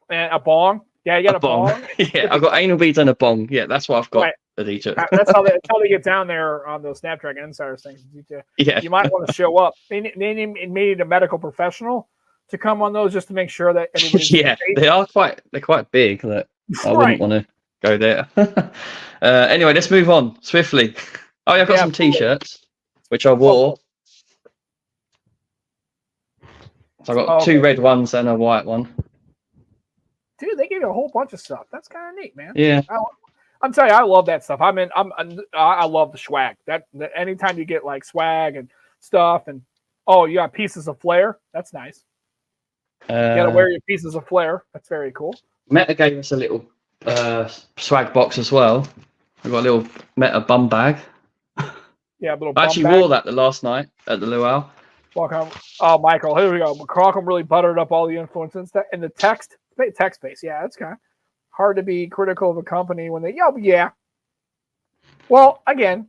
And a bong. Yeah, you got a bong. Yeah, I've got anal beads and a bong. Yeah, that's what I've got. Right. Deecher. That's how they get down there on those Snapdragon Insiders things. Yeah. You might want to show up. They need a medical professional to come on those just to make sure that everybody's yeah, safe. They're quite big. That I wouldn't want to go there. Anyway, let's move on swiftly. Oh, yeah, I've got some T-shirts, which I wore. So I've got 2 red ones and a white one. Dude, they gave you a whole bunch of stuff. That's kind of neat, man. Yeah. I'm telling you, I love that stuff. I love the swag. That anytime you get like swag and stuff, and you got pieces of flair. That's nice. You gotta wear your pieces of flair. That's very cool. Meta gave us a little swag box as well. We got a little Meta bum bag. Yeah, a little. I actually wore that the last night at the luau. Oh, Michael, here we go. Crockham really buttered up all the influences and the text space. Yeah, it's kind of hard to be critical of a company when they. Yeah. Well, again,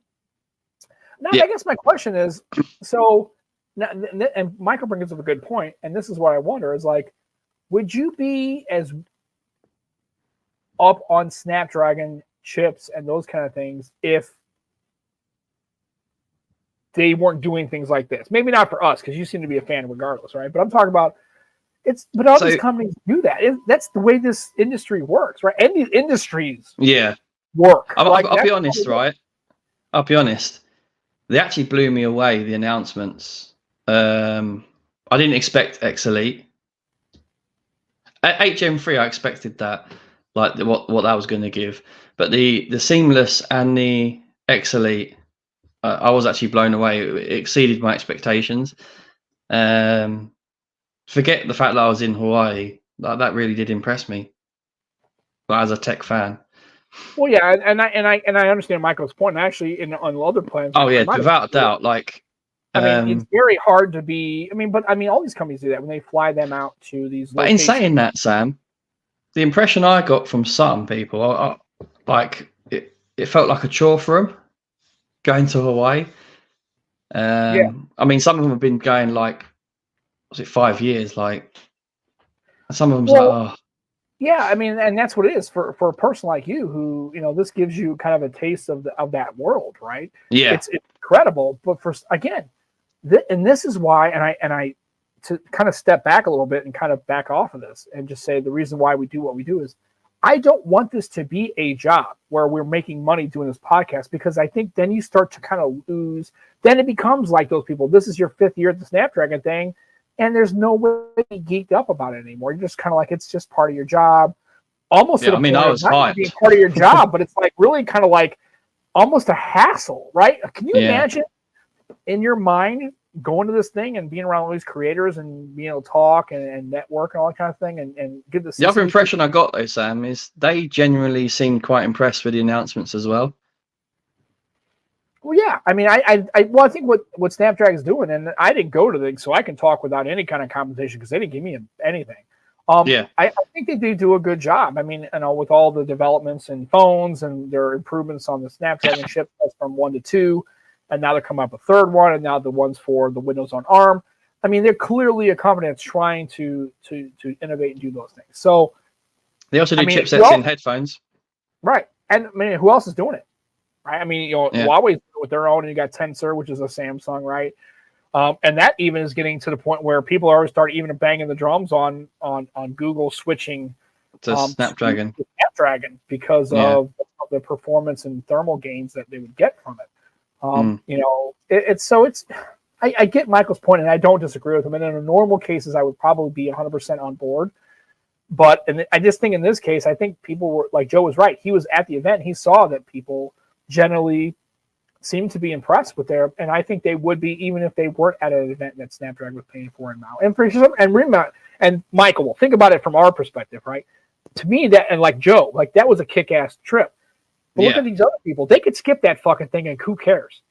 now I guess my question is so. And Michael brings up a good point, and this is what I wonder: is like, would you be as up on Snapdragon chips and those kind of things if they weren't doing things like this? Maybe not for us, because you seem to be a fan regardless, right? But I'm talking about but all these companies do that. That's the way this industry works, right? And these industries work. I'll be honest, right? I'll be honest. they actually blew me away. The announcements. I didn't expect X Elite. HM3, I expected that, like what that was going to give, but the seamless and the X Elite, I was actually blown away. It exceeded my expectations. Forget the fact that I was in Hawaii. That really did impress me. But as a tech fan. Well, yeah, and I understand Michael's point. And actually, on other plans. Oh yeah, without a doubt. Like, I mean, it's very hard to be. I mean, all these companies do that when they fly them out to these. But in saying that, Sam, the impression I got from some people, like it felt like a chore for them going to Hawaii. Yeah. I mean, some of them have been going like, was it 5 years? Like, some of them's like, oh. Yeah, I mean, and that's what it is for a person like you, who this gives you kind of a taste of that world, right? Yeah, it's incredible. But this is why, and I to kind of step back a little bit and kind of back off of this and just say the reason why we do what we do is I don't want this to be a job where we're making money doing this podcast, because I think then you start to kind of lose. Then it becomes like those people. This is your 5th year at the Snapdragon thing, and there's no way to be geeked up about it anymore. You're just kind of like, it's just part of your job. Almost. Yeah, I mean, I was hyped. Being part of your job, but it's like really kind of like almost a hassle, right? Can you imagine in your mind going to this thing and being around all these creators and being able to talk and network and all that kind of thing and get this? The other impression I got though, Sam, is they genuinely seemed quite impressed with the announcements as well. Well, yeah. I mean, I think what Snapdragon's doing, and I didn't go to things, so I can talk without any kind of compensation because they didn't give me anything. I think they do a good job. I mean, with all the developments in phones and their improvements on the Snapdragon chip from 1 to 2, and now they're coming up a 3rd one, and now the ones for the Windows on ARM. I mean, they're clearly a company that's trying to innovate and do those things. So they also do chipsets in headphones, right? And I mean, who else is doing it? Right? I mean, Huawei with their own, and you got Tensor, which is a Samsung, right? And that even is getting to the point where people are starting even banging the drums on Google switching to Snapdragon because of the performance and thermal gains that they would get from it. I get Michael's point, and I don't disagree with him. And in normal cases, I would probably be 100% on board. But I just think in this case, I think people were, like Joe was right. He was at the event. He saw that people generally seem to be impressed with and I think they would be even if they weren't at an event that Snapdragon was paying for and now. And Michael, well, think about it from our perspective, right? To me, that, and like Joe, like that was a kick-ass trip. But look at these other people; they could skip that fucking thing, and who cares?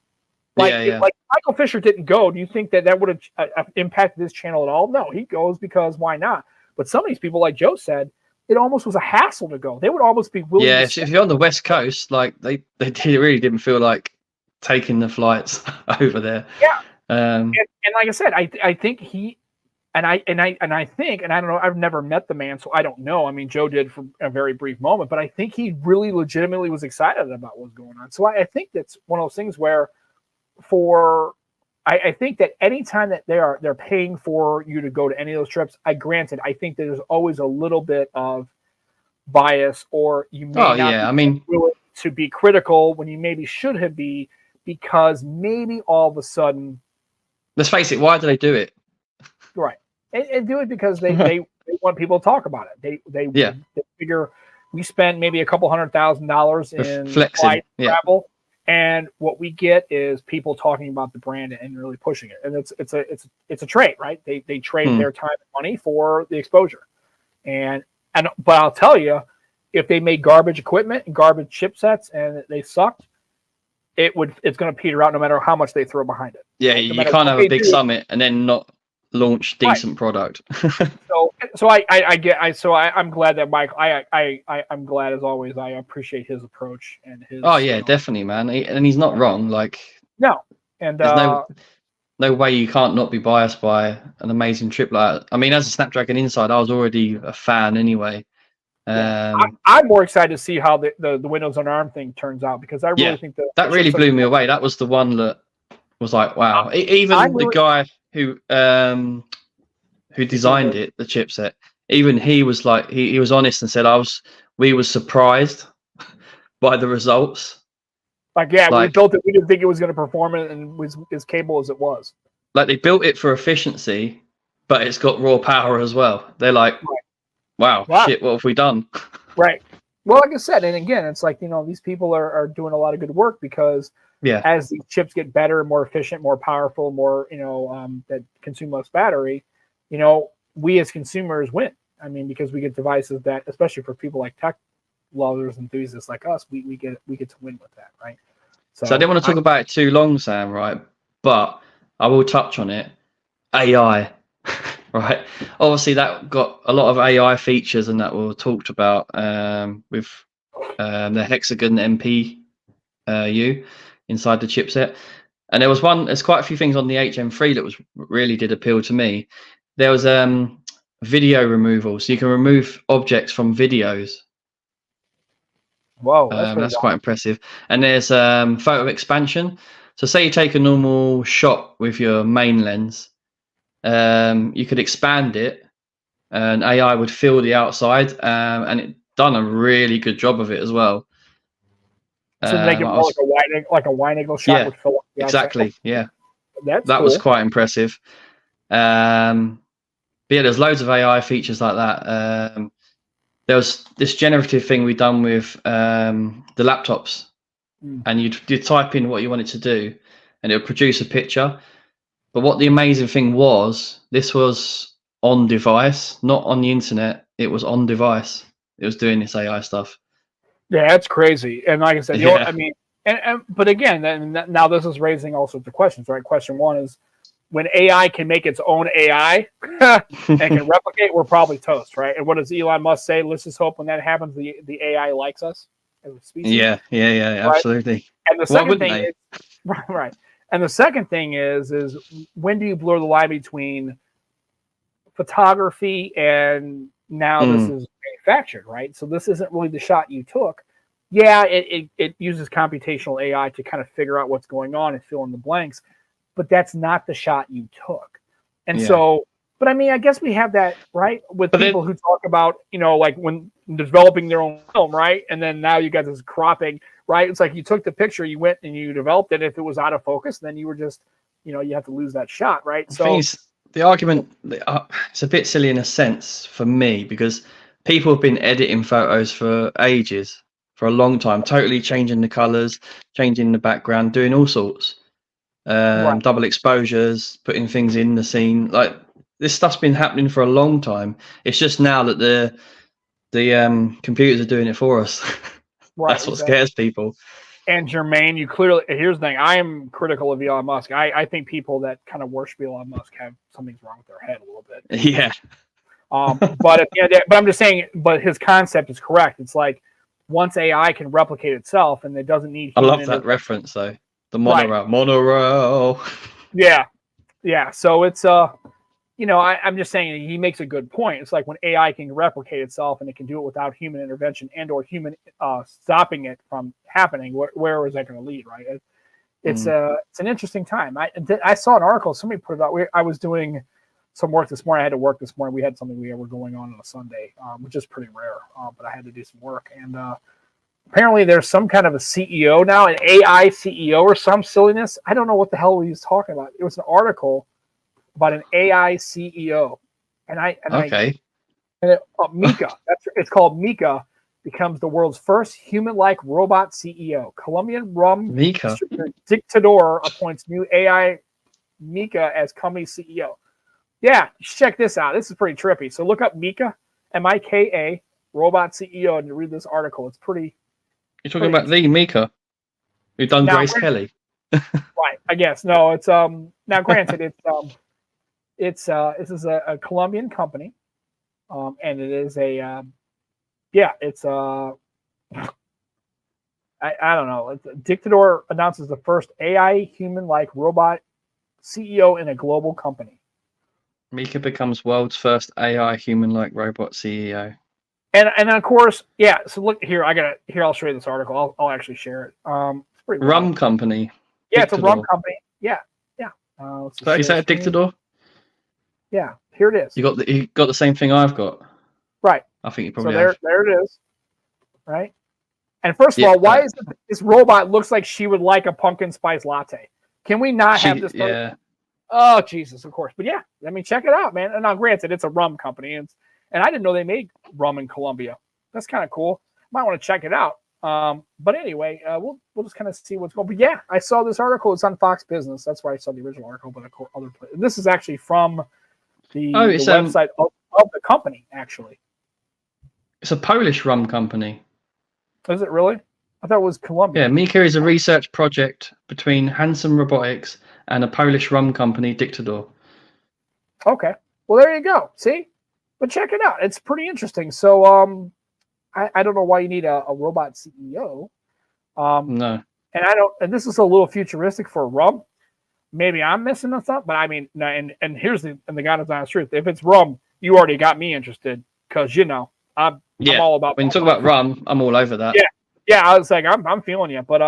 Like Michael Fisher didn't go. Do you think that would have impacted this channel at all? No, he goes because why not? But some of these people, like Joe said, it almost was a hassle to go. They would almost be willing. Yeah, if you're on the West Coast, like they really didn't feel like taking the flights over there. Yeah, and like I said, I think he and I think, and I don't know, I've never met the man, so I don't know. I mean, Joe did for a very brief moment, but I think he really legitimately was excited about what was going on. So I think that's one of those things where I think that anytime that they're paying for you to go to any of those trips, I think that there's always a little bit of bias, or you may be willing to be critical when you maybe should have be, because maybe all of a sudden. Let's face it, why do they do it? Right. And do it because they want people to talk about it. They figure we spend maybe a couple $100,000 in flight travel. And what we get is people talking about the brand and really pushing it, and it's a trade, right? They trade their time and money for the exposure, but I'll tell you, if they made garbage equipment and garbage chipsets and they sucked, it's going to peter out no matter how much they throw behind it. Yeah, you can't have a big summit and then not launch decent product. I'm glad that Mike. I'm glad as always. I appreciate his approach and his. Oh yeah, definitely, man. And he's not wrong. Like no, and there's no way you can't not be biased by an amazing trip like that. I mean, as a Snapdragon Inside, I was already a fan anyway. I'm more excited to see how the Windows on ARM thing turns out, because I really think that really blew me away. That was the one that was like, wow. Even the guy who designed it, the chipset, even he was like, he was honest and said we were surprised by the results. Like, yeah, we Like, built it. We didn't think it was going to perform it and was as capable as it was. like they built it for efficiency, but it's got raw power as well. They're like, wow, shit, what have we done? Right. Well, like I said, and again, it's like, these people are doing a lot of good work because as these chips get better, more efficient, more powerful, more, that consume less battery, we as consumers win. I mean, because we get devices that, especially for people like tech lovers, enthusiasts like us, we get to win with that, right? So I didn't want to talk about it too long, Sam, right? But I will touch on it. AI, right? Obviously, that got a lot of AI features, and that were talked about with the Hexagon MPU inside the chipset. And there's quite a few things on the HM3 that really did appeal to me. There was video removal, so you can remove objects from videos. Whoa, that's quite impressive. And there's photo expansion. So say you take a normal shot with your main lens, you could expand it, and AI would fill the outside, and it done a really good job of it as well. So make it more like a wide angle shot would fill up the exactly. outside. Yeah, that cool. Was quite impressive. But yeah, there's loads of AI features like that. There was this generative thing we done with the laptops, and you'd type in what you wanted to do, and it would produce a picture. But what the amazing thing was, this was on device, not on the internet. It was on device. It was doing this AI stuff. Yeah, that's crazy. And like I said, I mean, but again, now this is raising all sorts of questions, right? Question one is, when AI can make its own AI and can replicate, we're probably toast, right? And what does Elon Musk say? Let's just hope when that happens, the AI likes us as a species. Yeah, right? Absolutely. And the second thing is, right. And the second thing is when do you blur the line between photography and now this is manufactured, right? So this isn't really the shot you took. Yeah, it uses computational AI to kind of figure out what's going on and fill in the blanks, but that's not the shot you took. And so, but I mean, I guess we have that, right? With people who talk about, like when developing their own film, right? And then now you got this cropping, right? It's like you took the picture, you went and you developed it. If it was out of focus, then you were just, you have to lose that shot, right? So the argument, it's a bit silly in a sense for me, because people have been editing photos for ages, for a long time, totally changing the colors, changing the background, doing all sorts. Double exposures, putting things in the scene. Like, this stuff's been happening for a long time. It's just now that the computers are doing it for us. That's what scares people. And Jermaine, you clearly, here's the thing, I am critical of Elon Musk. I think people that kind of worship Elon Musk have something's wrong with their head a little bit. Yeah. But I'm just saying, but his concept is correct. It's like, once AI can replicate itself and it doesn't need human, I love that reference though. The monorail. Yeah. So it's I'm just saying, he makes a good point. It's like when AI can replicate itself and it can do it without human intervention and or human stopping it from happening. Where is that going to lead, right? It's an interesting time. I saw an article, somebody put it out. I was doing some work this morning. I had to work this morning. We had something we were going on a Sunday, which is pretty rare, but I had to do some work. And apparently there's some kind of a CEO now, an AI CEO or some silliness. I don't know what the hell he was talking about. It was an article about an AI CEO. Mika, it's called Mika, becomes the world's first human-like robot CEO. Colombian rum dictator appoints new AI Mika as company CEO. Yeah, check this out. This is pretty trippy. So look up Mika, Mika, robot CEO, and you read this article. It's pretty. You're talking about the Mika, who done Grace Kelly. Right, I guess. No, it's now granted, this is a Colombian company, and it is I don't know. Dictator announces the first AI human-like robot CEO in a global company. Mika becomes world's first AI human-like robot CEO. And of course, yeah. So look here, I'll show you this article. I'll actually share it. It's pretty rum company. Yeah, Dictador. It's a rum company. Yeah. So is that a Dictador? Yeah, here it is. You got the same thing I've got. Right. I think you probably have. There it is. Right. And first of all, why is this robot looks like she would like a pumpkin spice latte? Can we not have this? Yeah. Oh, Jesus, of course. But yeah, I mean, check it out, man. And now, granted, it's a rum company, and I didn't know they made rum in Colombia. That's kind of cool. Might want to check it out. But anyway, we'll just kind of see what's going on. But yeah, I saw this article. It's on Fox Business. That's why I saw the original article, but other places. This is actually from the website of the company, actually. It's a Polish rum company. Is it really? I thought it was Colombia. Yeah, Mika is a research project between Hanson Robotics and a Polish rum company, Dictador. Okay. Well, there you go. See? But check it out. It's pretty interesting. So I don't know why you need a robot CEO. No. And this is a little futuristic for rum. Maybe I'm missing something, but I mean, and here's the God's honest truth. If it's rum, you already got me interested because, I'm all about. When you talk about rum, I'm all over that. Yeah. I was like, I'm feeling you, but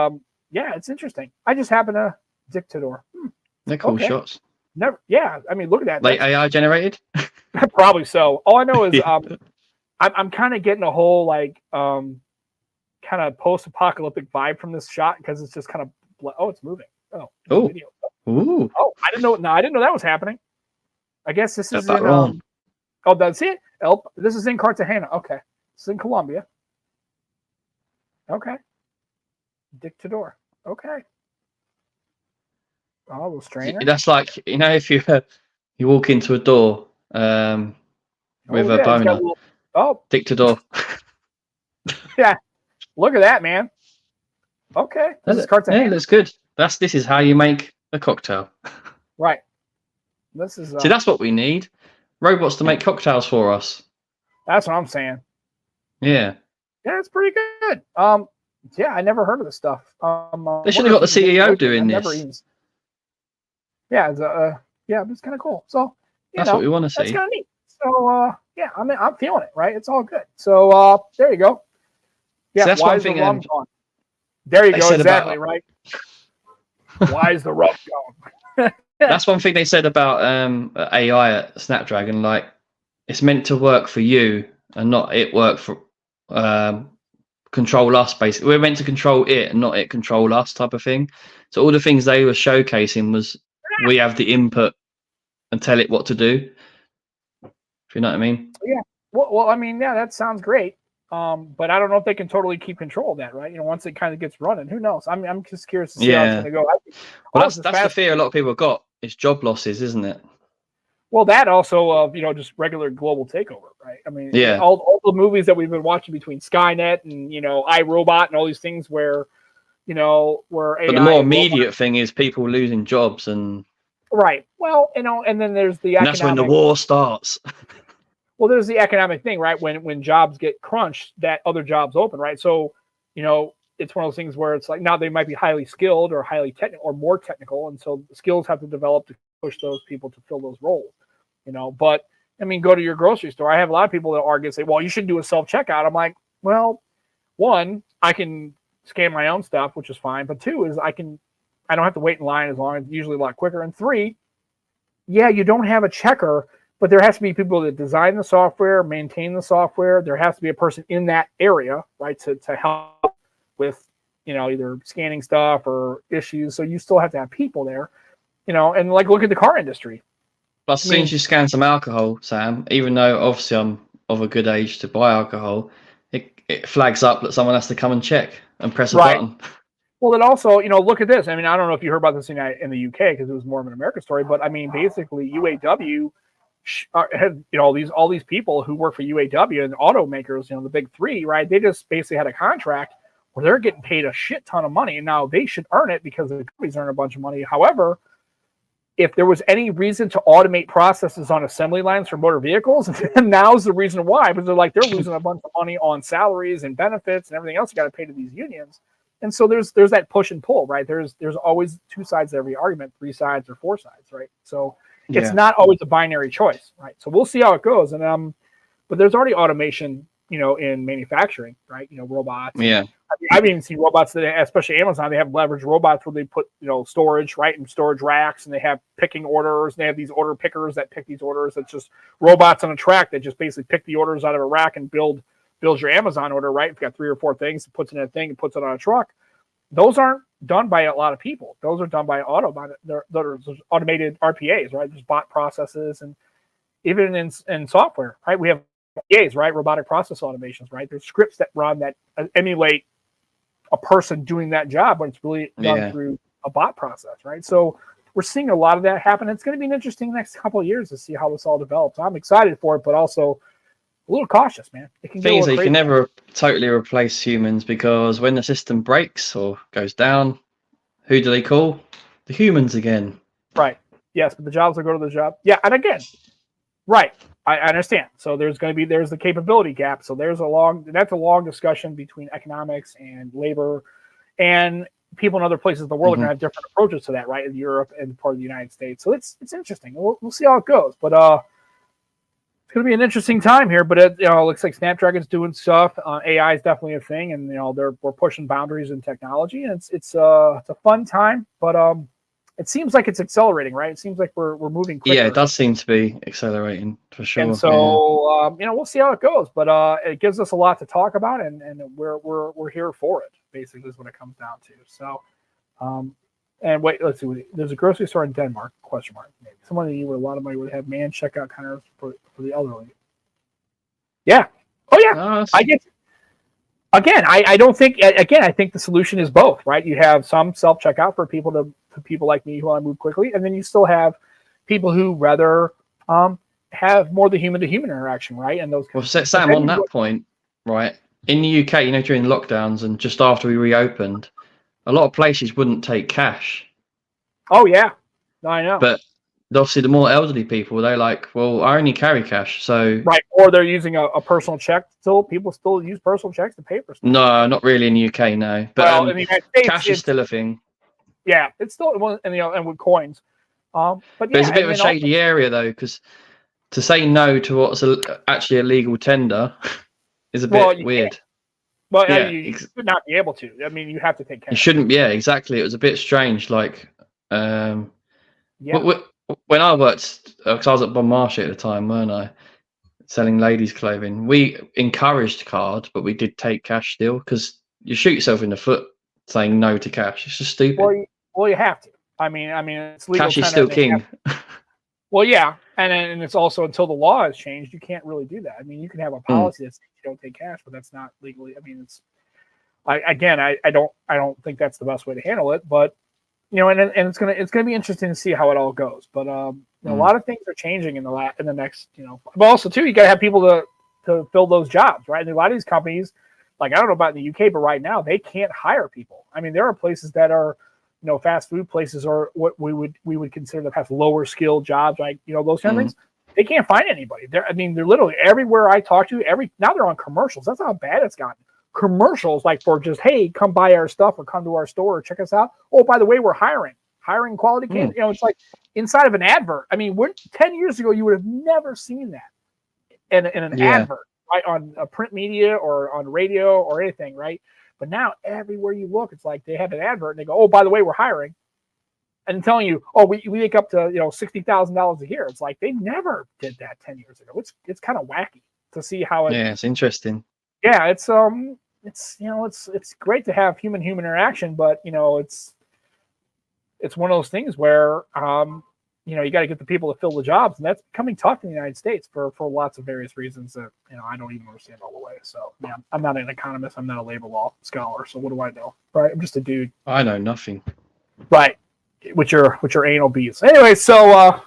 yeah, it's interesting. I just happen to Dictador. They're cool shots. Never. Yeah, I mean, look at that. Like AI generated. Probably so. All I know is I'm kind of getting a whole like kind of post-apocalyptic vibe from this shot because it's just kind of it's moving. Oh, video. Ooh. Oh, I didn't know. No, I didn't know that was happening. I guess this is in. Oh, that's it. This is in Cartagena. Okay, it's in Colombia. Okay. Dictador. Okay. Oh, little strainer. That's like if you walk into a door with a boner. Dictador. Yeah. Look at that, man. Okay. This is Cartagena. Yeah, it looks good. This is how you make a cocktail. Right. This is See, that's what we need. Robots to make cocktails for us. That's what I'm saying. Yeah. Yeah, it's pretty good. Yeah, I never heard of this stuff. They should have got the CEO doing this. Yeah, it's kind of cool. So that's what we want to see. That's kind of neat. So yeah, I'm feeling it. Right, it's all good. So there you go. Yeah, so that's one thing. There you go. Exactly right. Why is the rum going? That's one thing they said about AI at Snapdragon. Like, it's meant to work for you and not it work for control us. Basically, we're meant to control it and not it control us, type of thing. So all the things they were showcasing was we have the input and tell it what to do. If you know what I mean? Yeah. Well, I mean, yeah, that sounds great. But I don't know if they can totally keep control of that, right? Once it kind of gets running, who knows? I'm just curious to see how it's going to go. Well, that's the fear a lot of people have got. It's job losses, isn't it? Well, that also, just regular global takeover, right? I mean, yeah, all the movies that we've been watching between Skynet and iRobot and all these things where AI. But the more immediate thing is people losing jobs and. Right. Well, and then there's the. And that's when the war starts. Well, there's the economic thing, right? When jobs get crunched, that other jobs open, right? So, it's one of those things where it's like now they might be highly skilled or highly technical or more technical, and so the skills have to develop to push those people to fill those roles. But I mean, go to your grocery store. I have a lot of people that argue and say, "Well, you should do a self-checkout." I'm like, well, one, I can scan my own stuff, which is fine, but two is I don't have to wait in line as long. It's usually a lot quicker. And three, yeah, you don't have a checker. But there has to be people that design the software, maintain the software. There has to be a person in that area, right, to help with, either scanning stuff or issues. So you still have to have people there, and like look at the car industry. Plus, as soon as you scan some alcohol, Sam, even though obviously I'm of a good age to buy alcohol, it flags up that someone has to come and check and press a button. Well, it also, look at this. I mean, I don't know if you heard about this in the UK because it was more of an American story, but I mean, basically UAW had all these people who work for UAW and automakers, the big three, right? They just basically had a contract where they're getting paid a shit ton of money, and now they should earn it because the companies earn a bunch of money. However, if there was any reason to automate processes on assembly lines for motor vehicles, now's the reason why, because they're losing a bunch of money on salaries and benefits and everything else you got to pay to these unions. And so there's that push and pull, right? There's always two sides to every argument, three sides or four sides, right? So it's not always a binary choice, right? So we'll see how it goes. And but there's already automation, in manufacturing, right? Robots. Yeah. I've even seen robots that, especially Amazon, they have leveraged robots where they put, storage, right, in storage racks, and they have picking orders. And they have these order pickers that pick these orders. It's just robots on a track that just basically pick the orders out of a rack and build builds your Amazon order, right? If you got 3 or 4 things, puts it in a thing and puts it on a truck. Those aren't done by a lot of people. Those are done by there's automated RPAs, right? There's bot processes, and even in software, right? We have RPAs, right? Robotic process automations, right? There's scripts that run that emulate a person doing that job, but it's really done through a bot process, right? So we're seeing a lot of that happen. It's going to be an interesting next couple of years to see how this all develops. I'm excited for it, but also a little cautious, man. It can Things that you can never totally replace humans, because when the system breaks or goes down, who do they call? The humans again. Right. Yes, but the jobs will go to the job. Yeah, and again, right. I understand. So there's the capability gap. So that's a long discussion between economics and labor, and people in other places in the world are going to have different approaches to that, right? In Europe and part of the United States. So it's interesting. We'll see how it goes, but it's going to be an interesting time here. But it looks like Snapdragon's doing stuff. AI is definitely a thing, and we're pushing boundaries in technology, and it's a fun time. But it seems like it's accelerating, right? It seems like we're moving quicker. Yeah, it does seem to be accelerating for sure. And so we'll see how it goes, but it gives us a lot to talk about, and we're here for it. Basically, is what it comes down to. So, and wait, let's see. There's a grocery store in Denmark? Question mark. Maybe someone that you with a lot of money would have man checkout counters for the elderly. Yeah. Oh yeah. I get. Again, I don't think. Again, I think the solution is both. Right. You have some self checkout for people like me who want to move quickly, and then you still have people who rather have more the human to human interaction, right? And those. Well, Sam, on that point, right? In the UK, during lockdowns and just after we reopened, a lot of places wouldn't take cash. Oh yeah, no, I know. But obviously, the more elderly people, they're like, well, I only carry cash, so right. Or they're using a personal check. Still, people still use personal checks to pay for stuff. No, not really in the UK, no. But in the United States, cash is still a thing. Yeah, it's still and with coins. But it's a bit of a shady area though, because to say no to what's actually a legal tender is a bit weird. Well, yeah, you should not be able to. I mean, you have to take cash. You shouldn't. Yeah, exactly. It was a bit strange. Like, when I worked, because I was at Bon Marché at the time, weren't I? Selling ladies' clothing. We encouraged card, but we did take cash still, because you shoot yourself in the foot saying no to cash. It's just stupid. Well, you have to. I mean, it's legal. Cash is still king. Well, yeah, and it's also until the law has changed, you can't really do that. I mean, you can have a policy that says you don't take cash, but that's not legally. I mean, I don't think that's the best way to handle it. But and it's gonna be interesting to see how it all goes. But a lot of things are changing in the next. But also too, you gotta have people to fill those jobs, right? And a lot of these companies, like I don't know about in the UK, but right now they can't hire people. I mean, there are places that are. Fast food places are what we would consider to have lower skilled jobs, like those kind of things. They can't find anybody. They're literally everywhere I talk to. Now they're on commercials. That's how bad it's gotten. Commercials like for just, hey, come buy our stuff or come to our store or check us out. Oh, by the way, we're hiring quality candidates. It's like inside of an advert. I mean, 10 years ago you would have never seen that in an advert, right, on a print media or on radio or anything, right? But now everywhere you look, it's like they have an advert and they go, oh, by the way, we're hiring. And telling you, oh, we make up to $60,000 a year. It's like they never did that 10 years ago. It's kind of wacky to see how it. Yeah, it's interesting. Yeah, it's great to have human interaction, but it's one of those things where you got to get the people to fill the jobs, and that's becoming tough in the United States for lots of various reasons that I don't even understand all the way. So yeah, I'm not an economist, I'm not a labor law scholar, so what do I know? Right? I'm just a dude. I know nothing. Right. With your anal beads. Anyway, so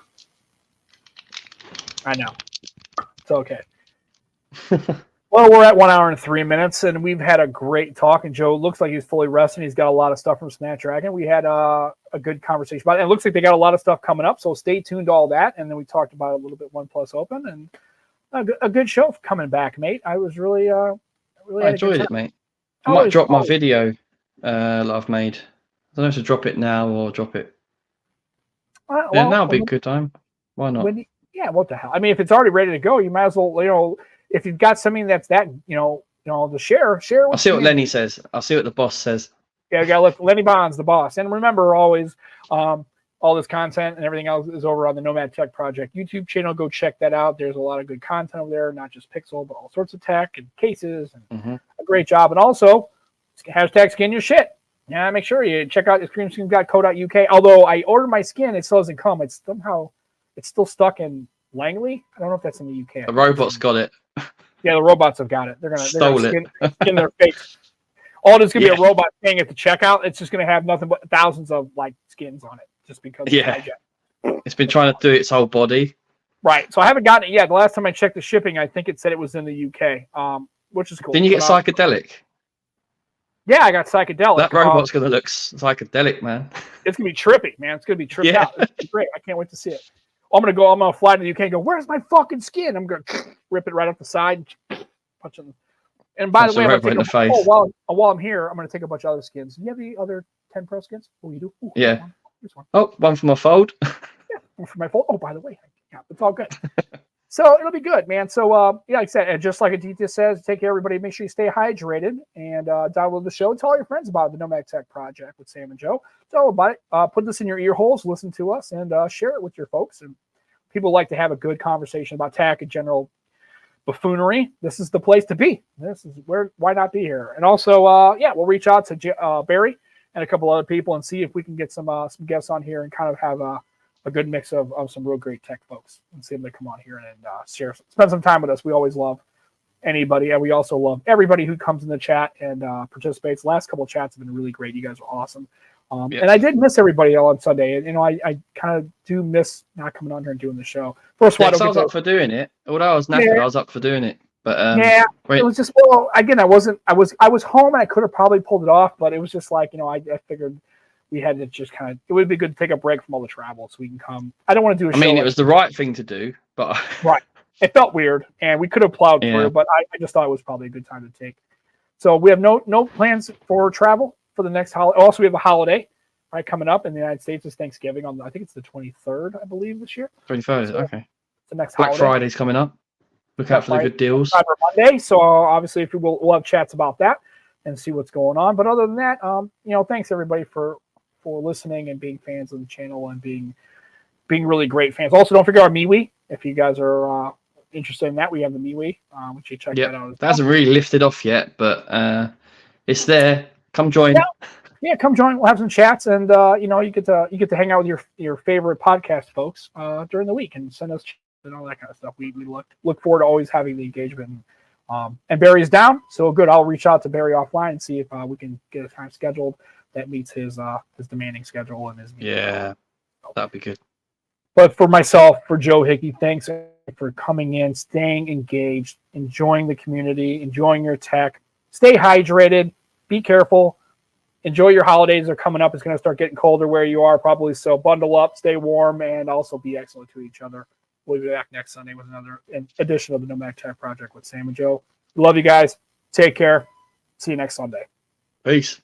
I know. It's okay. Well, we're at 1 hour and 3 minutes, and we've had a great talk. And Joe looks like he's fully rested. He's got a lot of stuff from Snapdragon. We had a good conversation about it. And it looks like they got a lot of stuff coming up, so stay tuned to all that. And then we talked about a little bit OnePlus Open, and a good show coming back, mate. I was really I enjoyed it, mate. I might drop my video that I've made. I don't know if to drop it now or drop it. Now would be a good time. Why not? What the hell? I mean, if it's already ready to go, you might as well, if you've got something that's that, to share. I'll see what Lenny says. I'll see what the boss says. Yeah, we got to let Lenny Bonds, the boss. And remember always, all this content and everything else is over on the Nomad Tech Project YouTube channel. Go check that out. There's a lot of good content over there, not just Pixel, but all sorts of tech and cases, and a great job. And also, hashtag skin your shit. Yeah, make sure you check out extremeskin.co.uk. Although I ordered my skin, it still doesn't come. It's still stuck in Langley. I don't know if that's in the UK. The robots got it. Yeah, the robots have got it. They're gonna skin their face. All there's gonna be a robot staying at the checkout. It's just gonna have nothing but thousands of like skins on it, just because. It's been trying to do its whole body. Right. So I haven't gotten it yet. The last time I checked the shipping, I think it said it was in the UK, which is cool. Didn't you get psychedelic? Yeah, I got psychedelic. That robot's gonna look psychedelic, man. It's gonna be trippy, man. It's gonna be tripped out. It's great. I can't wait to see it. I'm gonna fly to the UK and go, where's my fucking skin? I'm gonna rip it right off the side, punch it. And by the way, while I'm here, I'm gonna take a bunch of other skins. Do you have the other 10 Pro skins? Oh, you do? Ooh, yeah. Here's one. Oh, one for my fold. Yeah, one for my fold. Oh, by the way, yeah, it's all good. So it'll be good, man. So yeah, like I said, just like Aditya says, take care, everybody. Make sure you stay hydrated and download the show and tell all your friends about the Nomad Tech Project with Sam and Joe. Tell them about it. Put this in your ear holes, listen to us, and share it with your folks. And people like to have a good conversation about tech and general buffoonery. This is the place to be. This is where. Why not be here? And also, yeah, we'll reach out to Barry and a couple other people and see if we can get some guests on here and kind of have a good mix of some real great tech folks and see if they come on here and spend some time with us. We always love anybody, and we also love everybody who comes in the chat and participates. The last couple of chats have been really great. You guys are awesome. And I did miss everybody on Sunday. And, I kind of do miss not coming on here and doing the show. First of all, I was up for doing it. Although I was knackered, I was up for doing it. But it was just, again, I was home and I could have probably pulled it off, but it was just like, I figured we had to just kind of, it would be good to take a break from all the travel so we can come. I don't want to do a show. I mean, it was the right thing to do, but right. It felt weird and we could have plowed through, but I just thought it was probably a good time to take. So we have no plans for travel for the next holiday. Also, we have a holiday coming up in the United States. Is Thanksgiving I think it's the 23rd, I believe, this year. 23rd, so okay. The next Black holiday. Friday's coming up. Look out for the good deals. Cyber Monday. So obviously, if we'll have chats about that and see what's going on. But other than that, thanks everybody for listening and being fans of the channel and being really great fans. Also, don't forget our MeWe. If you guys are interested in that, we have the MeWe. Which you check that out. That hasn't really lifted off yet, but it's there. Come join. Yeah, come join. We'll have some chats, and you get to hang out with your favorite podcast folks during the week and send us chats and all that kind of stuff. We look forward to always having the engagement. And Barry's down, so good. I'll reach out to Barry offline and see if we can get a time scheduled that meets his demanding schedule and his meeting. Yeah, that'd be good. But for myself, for Joe Hickey, thanks for coming in, staying engaged, enjoying the community, enjoying your tech. Stay hydrated. Be careful. Enjoy your holidays. They're coming up. It's going to start getting colder where you are probably. So bundle up, stay warm, and also be excellent to each other. We'll be back next Sunday with another edition of the Nomad Tech Project with Sam and Joe. Love you guys. Take care. See you next Sunday. Peace.